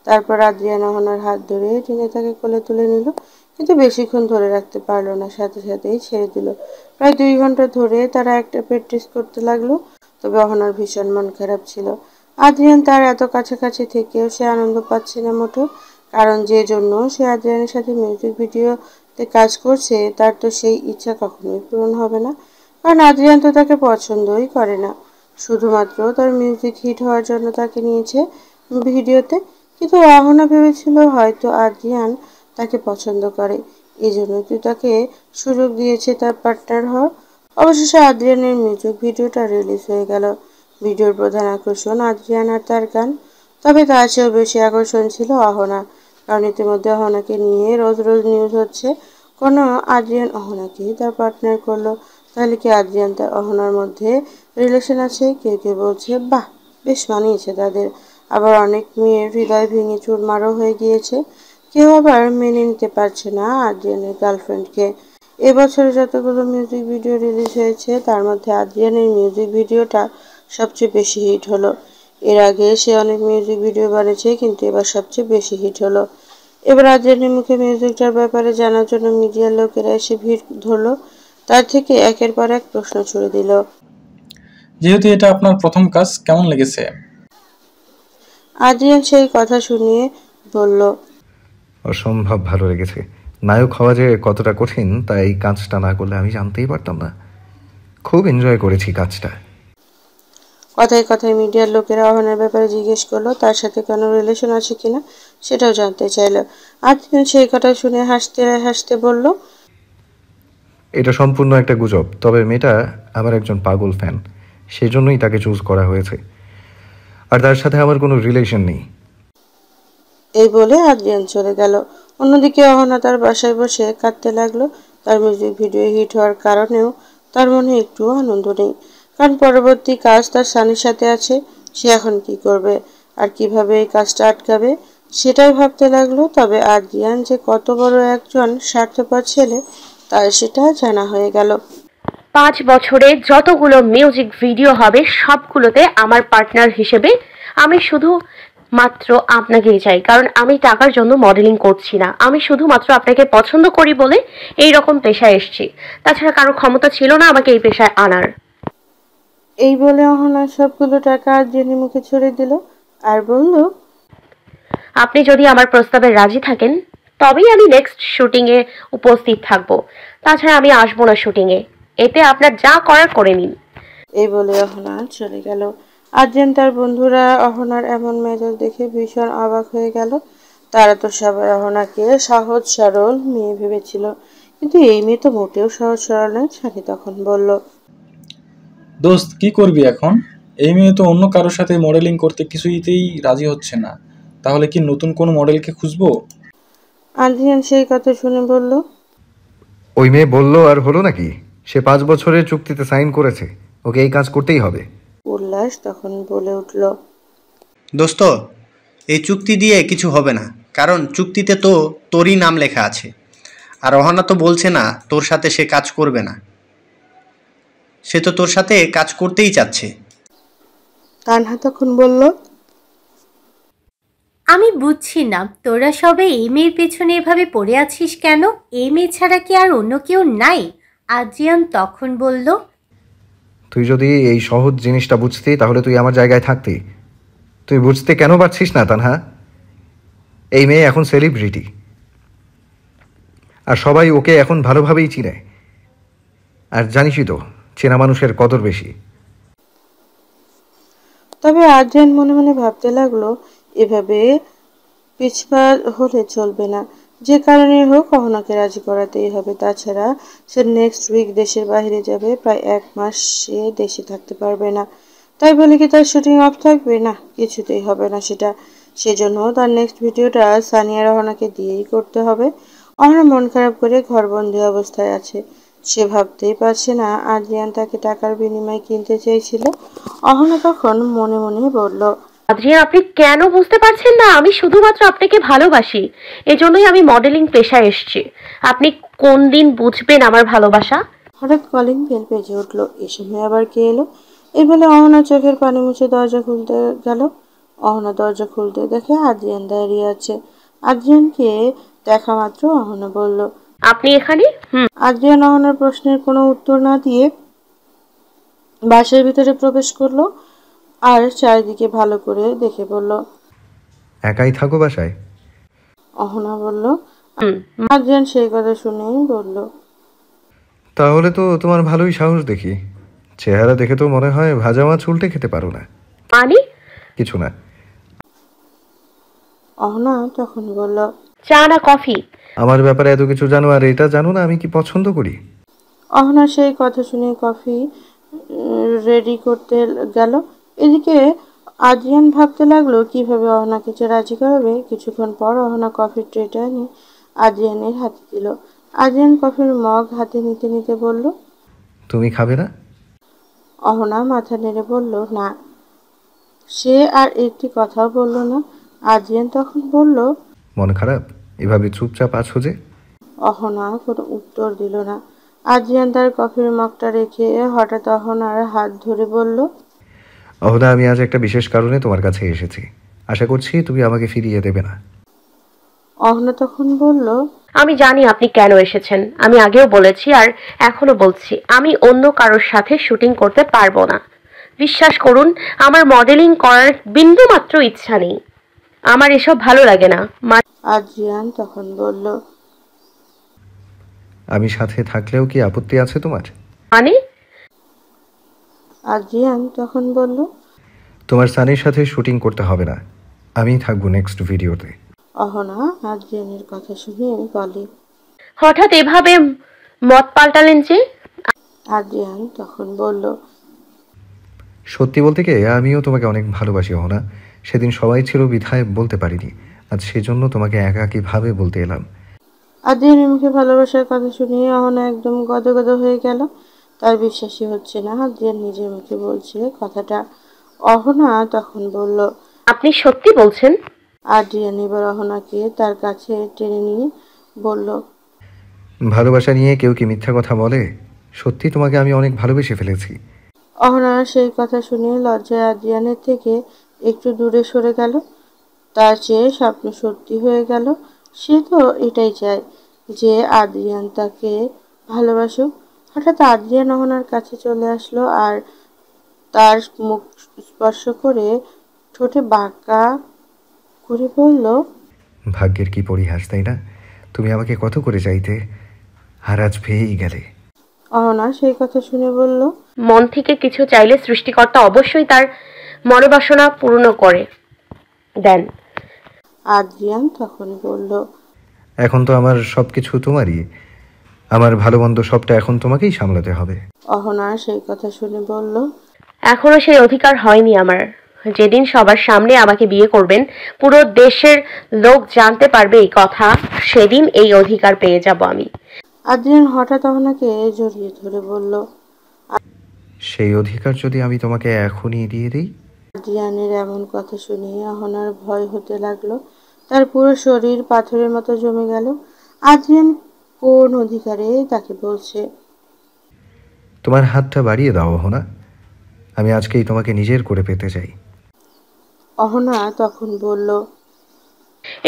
তারপর আদ্রিয়ান অহনার হাত ধরে টেনে তাকে কোলে তুলে নিল, কিন্তু বেশিক্ষণ ধরে রাখতে পারলো না, সাথে সাথেই ছেড়ে দিল। প্রায় 2 ঘন্টা ধরে তারা একটা প্র্যাকটিস করতে লাগলো। তবে অহনার ভীষণ মন খারাপ ছিল। আদ্রিয়ান তার এত কাছাকাছি থেকেও সে আনন্দ পাচ্ছে না মোটেও, কারণ যে জন্য সে আদ্রিয়ানের সাথে মিউজিক ভিডিওতে কাজ করছে তার তো সেই ইচ্ছা কখনোই পূরণ হবে না, কারণ আদ্রিয়ান তো তাকে পছন্দই করে না। শুধুমাত্র তার মিউজিক হিট হওয়ার জন্য তাকে নিয়েছে ভিডিওতে। কিন্তু অহনা ভেবেছিল হয়তো আদ্রিয়ান তাকে পছন্দ করে, এই জন্যই তুই তাকে সুযোগ দিয়েছে তার পার্টনার হওয়ার। অবশেষে আদ্রিয়ানের মিউজিক ভিডিওটা রিলিজ হয়ে গেল। ভিডিওর প্রধান আকর্ষণ আদ্রিয়ান আর তার গান, তবে তার চেয়েও বেশি আকর্ষণ ছিল অহনা, কারণ ইতিমধ্যে অহনাকে নিয়ে রোজ রোজ নিউজ হচ্ছে। কোনো আদ্রিয়ান অহনাকে তার পার্টনার করলো, তাহলে কি আদ্রিয়ান তার অহনার মধ্যে রিলেশন আছে? কেউ কেউ বলছে বাহ, বেশ মানিয়েছে তাদের। আবার অনেক মেয়ের হৃদয় ভেঙে চুরমারও হয়ে গিয়েছে। কেউ আবার মেনে নিতে পারছে না আদ্রিয়ানের গার্লফ্রেন্ডকে। এবছরে যতগুলো মিউজিক ভিডিও রিলিজ হয়েছে তার মধ্যে আদ্রিয়ানের মিউজিক ভিডিওটা সবচেয়ে বেশি হিট হলো। এর আগে সে অনেক মিউজিক ভিডিও বানিয়েছে, কিন্তু এবার সবচেয়ে বেশি হিট হলো। এবার আদ্রিয়ানের মুখে মিউজিকটার ব্যাপারে জানার জন্য মিডিয়ার লোকেরা এসে ভিড় ধরলো, তার থেকে একের পর এক প্রশ্ন ছুড়ে দিল। যেহেতু এটা আপনার প্রথম কাজ, কেমন লেগেছে? আদ্রিয়ান সেই কথা শুনিয়ে বলল, অসম্ভব ভালো লেগেছে। নায়ক হওয়া যে কতটা কঠিন তা এই কাজটা না করলে আমি জানতেই পারতাম না। খুব এনজয় করেছি কাজটা। কথায় কথায় মিডিয়ার লোকেরা অহনার ব্যাপারে জিজ্ঞেস করলো, তার সাথে কোনো রিলেশন আছে কিনা সেটাও জানতে চাইলো। আদ্রিয়ান সেই কথা শুনে হাসতে হাসতে বলল, এটা সম্পূর্ণ একটা গুজব। তবে মেয়েটা আমার একজন পাগল ফ্যান, সেজন্যই তাকে চুজ করা হয়েছে, আর তার সাথে আমার কোনো রিলেশন নেই। এই বলে আদ্রিয়ান চলে গেল। অন্যদিকে অহনা তার বাসায় বসে কাঁদতে লাগলো। তার মিউজিক ভিডিও হিট হওয়ার কারণেও তার মনে একটু আনন্দ নেই, কারণ পরবর্তী কাজ তার সানির সাথে আছে। সে এখন কি করবে আর কিভাবে এই কাজটা আটকাবে সেটাই ভাবতে লাগলো। তবে আদ্রিয়ান যে কত বড় একজন স্বার্থপর ছেলে তার সেটা জানা হয়ে গেল। 5 বছরে যতগুলো মিউজিক ভিডিও হবে সবগুলোতে আমার পার্টনার হিসেবে আমি শুধু মাত্র আপনাকেই চাই, কারণ আমি টাকার জন্য মডেলিং করছি না। আমি শুধুমাত্র আপনাকে পছন্দ করি বলে এই রকম পেশায় এসেছি। তাছাড়া কারো ক্ষমতা ছিল না আমাকে এই পেশায় আনার। এই বলে অহনা সবগুলো টাকা আদ্রিয়ানের মুখে ছড়িয়ে দিল আর বলল, আপনি যদি আমার প্রস্তাবে রাজি থাকেন তবেই আমি নেক্সট শুটিংয়ে উপস্থিত থাকবো, তাছাড়া আমি আসবো না শুটিংয়ে। এতে আপনার যা করার করে নিন। এই বলে অহনা চলে গেল। আদ্রিয়ান তার বন্ধুরা অহনার এমন মেজাজ দেখে ভীষণ অবাক হয়ে গেল। তারা তো সবাই অহনাকে সহজ সরল মেয়ে ভেবেছিল, কিন্তু এই মেয়ে তো মোটেও সহজ সরল নয়। সানি তখন বলল, দোস্ত, কি করবি এখন? এই মেয়ে তো অন্য কারোর সাথে মডেলিং করতে কিছুতেই রাজি হচ্ছে না। তাহলে কি নতুন কোনো মডেলকে খুঁজবো? আদ্রিয়ান সেই কথা শুনে বলল, ওই মেয়ে বলল আর হলো নাকি? সে 5 বছরের চুক্তিতে সাইন করেছে, ওকে এই কাজ করতেই হবে। উল্লাস তখন বলে উঠল, দোস্ত, এই চুক্তি দিয়ে কিছু হবে না, কারণ চুক্তিতে তো তোরই নাম লেখা আছে। আর রহানা তো বলছে না তোর সাথে সে কাজ করবে না, সে তো তোর সাথে কাজ করতেই চাচ্ছে। তানহা তখন বলল, আমি বুঝছি না তোরা সবাই এই মেয়ের পেছনে এভাবে পড়ে আছিস কেন? এই মেয়ে ছাড়া কি আর অন্য কেউ নাই? আদ্রিয়ান তখন বলল, তুই যদি এই সহজ জিনিসটা বুঝতি তাহলে তুই আমার জায়গায় থাকতি। তুই বুঝতে কেন পারছিস না তানহা? এই মেয়ে এখন সেলিব্রিটি, আর সবাই ওকে এখন ভালোভাবেই চিনে। আর জানিসই তো, চেনা মানুষের কদর বেশি। তবে আদ্রিয়ান মনে মনে ভাবতে লাগলো, এভাবে পিছপা হলে চলবে না। যে কারণে হোক অহনাকে রাজি করাতেই হবে। তাছাড়া সে নেক্সট উইক দেশের বাইরে যাবে, প্রায় 1 মাস সে দেশে থাকতে পারবে না। তাই বলে কি তার শুটিং অফ থাকবে? না, কিছুতেই হবে না সেটা। সেজন্য তার নেক্সট ভিডিওটা সানিয়ার অহনাকে দিয়েই করতে হবে। অহনা মন খারাপ করে ঘরবন্দি অবস্থায় আছে। সে ভাবতেই পারছে না আদ্রিয়ান তাকে টাকার বিনিময়ে কিনতে চেয়েছিল। অহনা তখন মনে মনে বলল, আদ্রিয়ান, আপনি কেন বুঝতে পারছেন না? আমি শুধুমাত্র আপনাকে ভালোবাসি, এজন্যই আমি মডেলিং পেশায় এসেছি। আপনি কোন দিন বুঝবেন আমার ভালোবাসা? হঠাৎ কলিং বেল বেজে উঠল। এ সময় আবার কে এলো? এই বলে অহনা চোখের পানি মুছে দরজা খুলতে গেল। অহনা দরজা খুলতে দেখে আদ্রিয়ান দাঁড়িয়ে আছে। আদ্রিয়ানকে দেখা মাত্র অহনা বলল, আপনি এখানে? আদ্রিয়ান অহনার প্রশ্নের কোনো উত্তর না দিয়ে বাসার ভিতরে প্রবেশ করলো আর চারিদিকে ভালো করে দেখে বলল, একাই থাকো বাসায়? অহনা বলল। আদ্রিয়ান সেই কথা শুনেই বলল, তাহলে তো তোমার ভালোই সাহস দেখি। চেহারা দেখে তো মনে হয় ভাজা মাছ উল্টে খেতে পারো না। মানে? কিছু না। অহনা তখন বলল, চা না কফি? আমার ব্যাপারে এত কিছু জানো আর এটা জানো না আমি কি পছন্দ করি? অহনা সেই কথা শুনে কফি রেডি করতে গেল। এদিকে আদ্রিয়ান ভাবতে লাগলো কিভাবে অহনাকে যে রাজি করাবে। কিছুক্ষণ পর অহনা কফির ট্রেটা এনে আদ্রিয়ানের হাতে দিল। আদ্রিয়ান কফির মগ হাতে নিতে নিতে বলল, তুমি খাবে না? অহনা মাথা নেড়ে বলল, না। সে আর একটি কথাও বলল না। আদ্রিয়ান তখন বলল, মন খারাপ? এভাবে চুপচাপ আছো যে? অহনা কোনো উত্তর দিল না। আদ্রিয়ান তার কফির মগটা রেখে হঠাৎ অহনার হাত ধরে বলল, অহনা, আমি আজ একটা বিশেষ কারণে তোমার কাছে এসেছি। আশা করছি তুমি আমাকে ফিরিয়ে দেবে না। অহনা তখন বলল, আমি জানি আপনি কেন এসেছেন। আমি আগেও বলেছি আর এখনো বলছি, আমি অন্য কারোর সাথে শুটিং করতে পারবো না। বিশ্বাস করুন, আমার মডেলিং করার বিন্দুমাত্র ইচ্ছা নেই। আমার এসব ভালো লাগে না। আদ্রিয়ান তখন বলল, আমি সাথে থাকলেও কি আপত্তি আছে তোমার? মানে? আদ্রিয়ান তখন বলল, তোমার সানির সাথে শুটিং করতে হবে না, আমি থাকবো নেক্সট ভিডিওতে। অহনা আদ্রিয়ানের কথা শুনে বলে, হঠাৎ এভাবে মত পাল্টালেন যে? আদ্রিয়ান তখন বলল, সত্যি বলতে কি আমিও তোমাকে অনেক ভালোবাসি অহনা। সেদিন সবাই ছিল বিধায় বলতে পারিনি, আজ সেজন্য তোমাকে একাকীভাবে বলতে এলাম। আদ্রিয়ানের মুখে ভালোবাসার কথা শুনে অহনা একদম গদগদ হয়ে গেল। তার বিশ্বাসই হচ্ছে না আদ্রিয়ান নিজের মুখে বলছে কথাটা। অহনা তখন বলল, আপনি সত্যি বলছেন? আদ্রিয়ান এবার অহনাকে তার কাছে টেনে নিয়ে বলল, ভালোবাসা নিয়ে কেউ কি মিথ্যা কথা বলে? সত্যি তোমাকে আমি অনেক ভালোবেসে ফেলেছি। অহনা সেই কথা শুনে লজ্জায় আদ্রিয়ানের থেকে একটু দূরে সরে গেল। তার চেয়ে স্বপ্ন সত্যি হয়ে গেল। সে তো এটাই চায় যে আদ্রিয়ান তাকে ভালোবাসুক। হঠাৎ আদ্রিয়ান অহনার কাছে চলে আসলো আর তার মুখ স্পর্শ করে ঠোঁটে বাঁকা করে বলল, ভাগ্যের কি পরিহাস, তাই না? তুমি আমাকে কত করে চাইতে, আর আজ পেয়েই গেলে। অহনা সেই কথা শুনে বলল, মন থেকে কিছু চাইলে সৃষ্টিকর্তা অবশ্যই তার মনোবাসনা পূর্ণ করে দেন। আদ্রিয়ান তখন বলল, এখন তো আমার সবকিছু তোমারই, আমার ভালো মন্দ সবটা এখন তোমাকেই সামলাতে হবে। অহনা সেই কথা শুনে বলল, এখনো সেই অধিকার হয়নি আমার। যেদিন সবার সামনে আমাকে বিয়ে করবেন, পুরো দেশের লোক জানতে পারবে এই কথা, সেদিন এই অধিকার পেয়ে যাব আমি। আদ্রিয়ান হঠাৎ অহনাকে জড়িয়ে ধরে বলল, সেই অধিকার যদি আমি তোমাকে এখনই দিয়ে দিই? আদ্রিয়ানের এমন কথা শুনে অহনার ভয় হতে লাগলো। তার পুরো শরীর পাথরের মতো জমে গেল। আদ্রিয়ান কোন অধিকারে তাকে বলছে? তোমার হাতটা বাড়িয়ে দাও অহনা, আমি আজকেই তোমাকে নিজের করে পেতে চাই। অহনা তখন বলল,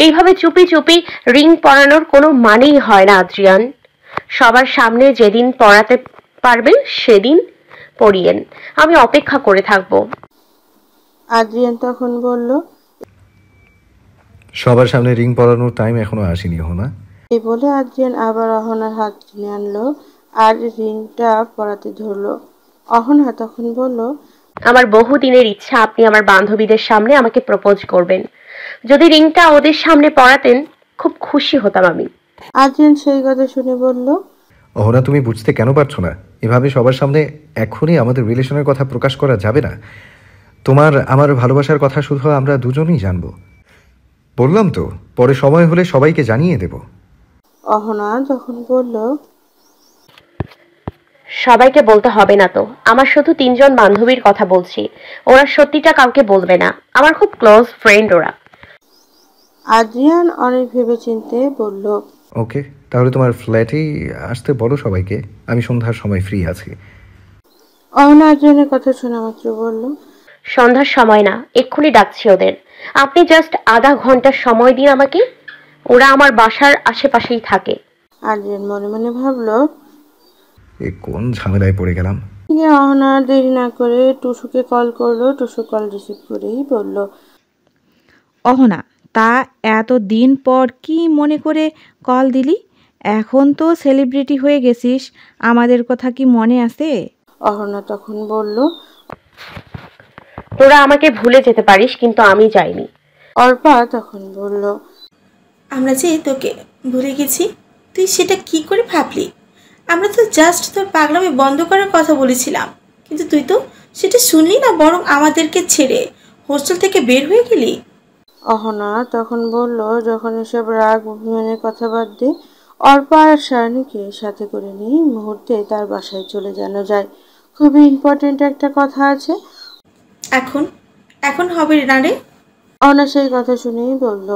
এইভাবে চুপি চুপি রিং পরানোর কোনো মানেই হয় না আদ্রিয়ান। সবার সামনে যেদিন পরাতে পারবেন সেদিন পরিয়েন, আমি অপেক্ষা করে থাকবো। আদ্রিয়ান তখন বলল, সবার সামনে রিং পরানোর টাইম এখনো আসেনি অহনা। এই বলে আদ্রিয়ান আবার অহনার হাত টেনে আনলো আর রিংটা পরাতে ধরলো। অহনা তখন বলল, আমার বহুদিনের ইচ্ছা আপনি আমার বান্ধবীদের সামনে আমাকে প্রপোজ করবেন। যদি রিংটা ওদের সামনে পরাতেন খুব খুশি হতাম আমি। আদ্রিয়ান সেই কথা শুনে বলল, অহনা তুমি বুঝতে কেন পারছো না? এভাবে সবার সামনে এখনই আমাদের রিলেশনের কথা প্রকাশ করা যাবে না। তোমার আমার ভালোবাসার কথা শুধু আমরা দুজনেই জানবো। বললাম তো, পরে সময় হলে সবাইকে জানিয়ে দেব। অহনা তখন বলল, সবাইকে বলতে হবে না তো, আমার শুধু 3 জন বান্ধবীর কথা বলছি, ওরা সত্যিটা কাউকে বলবে না, আমার খুব ক্লোজ ফ্রেন্ড ওরা। আদ্রিয়ান অনেক ভেবেচিন্তে বলল, ওকে, তাহলে তোমার ফ্ল্যাটেই আসতে বলো সবাইকে, আমি সন্ধ্যার সময় ফ্রি আছি। অহনা আদ্রিয়ানের কথা শোনা মাত্র বলল, সন্ধ্যার সময় না, এক্ষুনি ডাকছি ওদের। আপনি জাস্ট আধা ঘন্টা সময় দিন আমাকে, ওরা আমার বাসার আশেপাশেই থাকে। আদ্রিয়ান মনে মনে ভাবলো, এ কোন ঝামেলায় পড়ে গেলাম। অহনা দেরি না করে টুসুকে কল করলো। টুসু কল রিসিভ করেই বলল, অহনা, তা এতদিন পর কি মনে করে কল দিলি? এখন তো সেলিব্রিটি হয়ে গেছিস, আমাদের কথা কি মনে আছে? অহনা তখন বলল, তোরা আমাকে ভুলে যেতে পারিস কিন্তু আমি যাইনি। অর্পা তখন বলল, আমরা যে তোকে ভুলে গেছি, তুই সেটা কি করে ভাবলি? আমরা তো জাস্ট তোর পাগলামি বন্ধ করার কথা বলেছিলাম, কিন্তু তুই তো সেটা শুনলি না, বরং আমাদেরকে ছেড়ে হোস্টেল থেকে বের হয়ে গেলি। অহনা তখন বলল, যখন এসব রাগ অভিমানের কথা বাদ দিয়ে অর্পা আর শারণীকে সাথে করে নিয়ে মুহূর্তে তার বাসায় চলে যেন যায়। খুবই ইম্পর্টেন্ট একটা কথা আছে। এখন এখন হবে না রে। অহনা সেই কথা শুনেই বলল,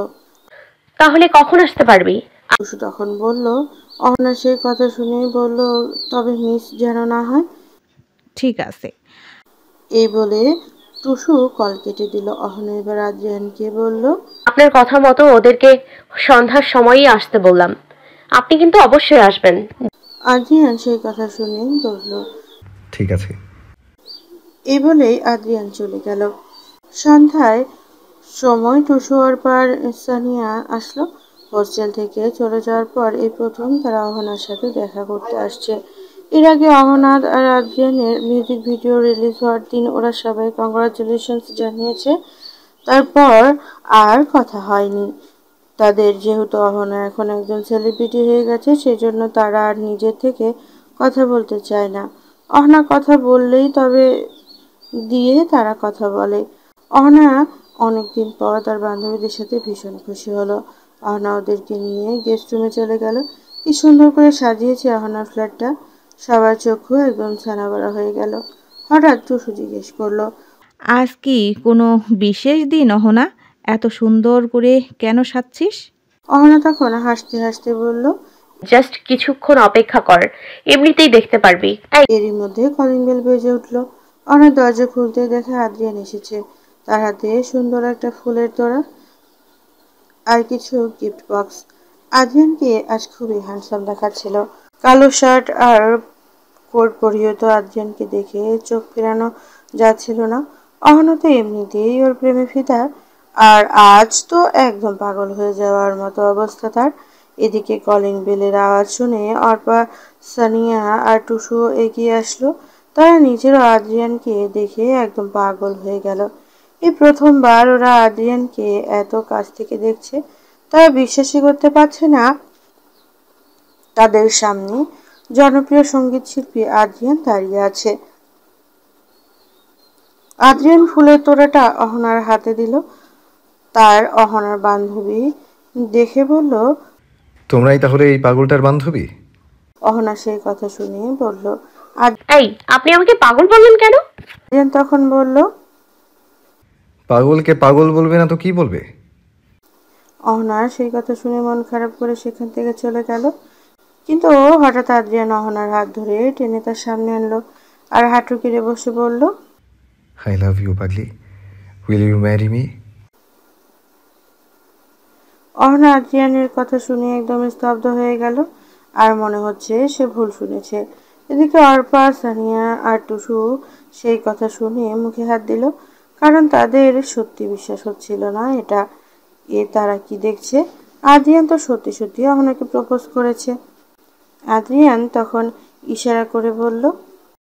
তাহলে কখন আসতে পারবি? টুসু তখন বলল, অহনা সেই কথা শুনেই বলল, তবে মিস যেন না হয়। ঠিক আছে। এই বলে টুসু কল কেটে দিল। অহনা এবার আদ্রিয়ানকে বলল, আপনার কথা মতো ওদেরকে সন্ধ্যার সময়ই আসতে বললাম, আপনি কিন্তু অবশ্যই আসবেন। আদ্রিয়ান সেই কথা শুনেই বলল, ঠিক আছে। এই বলেই আদ্রিয়ান চলে গেল। সন্ধ্যায় সময় টুসু অর্পার সানিয়া আসলো। হোস্টেল থেকে চলে যাওয়ার পর এই প্রথম তারা অহনার সাথে দেখা করতে আসছে। এর আগে অহনাদ আর আদ্রিয়ানের মিউজিক ভিডিও রিলিজ হওয়ার দিন ওরা সবাই কংগ্রাচুলেশনস জানিয়েছে। তারপর আর কথা হয়নি তাদের। যেহেতু অহনা এখন একজন সেলিব্রিটি হয়ে গেছে, সেজন্য তারা আর নিজের থেকে কথা বলতে চায় না। অহনা কথা বললেই তবে দিয়ে তারা কথা বলে। অহনা অনেকদিন পর তার বান্ধবীদের সাথে ভীষণ খুশি হলো। অহনা ওদেরকে নিয়ে গেস্ট রুমে চলে গেল। কি সুন্দর করে সাজিয়েছে অহনার ফ্ল্যাটটা, সবার চক্ষু একদম ছানাবড়া হয়ে গেল। হঠাৎ টুসু জিজ্ঞেস করলো, আজ কি কোনো বিশেষ দিন অহনা? এত সুন্দর করে কেন সাজছিস? অহনা তখন হাসতে হাসতে বলল, জাস্ট কিছুক্ষণ অপেক্ষা কর, এমনিতেই দেখতে পারবি। এরই মধ্যে কলিং বেল বেজে উঠলো। অহনা দরজা খুলতে দেখে আদ্রিয়ান এসেছে। তার হাতে সুন্দর একটা ফুলের তোড়া আর কিছু গিফট বক্স। আদ্রিয়ানকে আজ খুবই হ্যান্ডসাম দেখাচ্ছিল। কালো শার্ট আর কোট পরিহিত আদ্রিয়ানকে দেখে চোখ ফেরানো যাচ্ছিল না। অহনা তো এমনিতেই ওর প্রেমে ফিদা, আর আজ তো একদম পাগল হয়ে যাওয়ার মতো অবস্থা তার। এদিকে কলিং বেলের আওয়াজ শুনে অর্পা, সানিয়া আর টুসু এগিয়ে আসলো। তারা নিজেরও আদ্রিয়ানকে দেখে একদম পাগল হয়ে গেল। এই প্রথমবার ওরা আদ্রিয়ানকে এত কাছ থেকে দেখছে। তারা বিশ্বাসই করতে পারছে না তাদের সামনে জনপ্রিয় সঙ্গীত শিল্পী আদ্রিয়ান দাঁড়িয়ে আছে। আদ্রিয়ান ফুলের তোড়াটা অহনার হাতে দিল। তার অহনার বান্ধবী দেখে বলল, তোমরাই তাহলে এই পাগলটার বান্ধবী? অহনা সেই কথা শুনে বলল, এই আপনি আমাকে পাগল বললেন কেন? আদ্রিয়ান তখন বলল, পাগলকে পাগল বলবে না তো কি বলবে? অহনার সেই কথা শুনে মন খারাপ করে সেখান থেকে চলে গেল। কিন্তু হঠাৎ আদ্রিয়ান অহনার হাত ধরে টেনে তার সামনে আনলো আর হাঁটু কেড়ে বসে বলল, আই লাভ ইউ পাগলি, will you marry me? Ahana আদ্রিয়ানের কথা শুনে একদম স্তব্ধ হয়ে গেল, আর মনে হচ্ছে সে ভুল শুনেছে। এদিকে অর্পা, সানিয়া আর টুসু সেই কথা শুনে মুখে হাত দিল, কারণ তাদের সত্যি বিশ্বাস হচ্ছিল না তারা কি দেখছে। আদ্রিয়ান তো সত্যি অহনাকে প্রপোজ করেছে। আদ্রিয়ান তখন ইশারা করে বলল,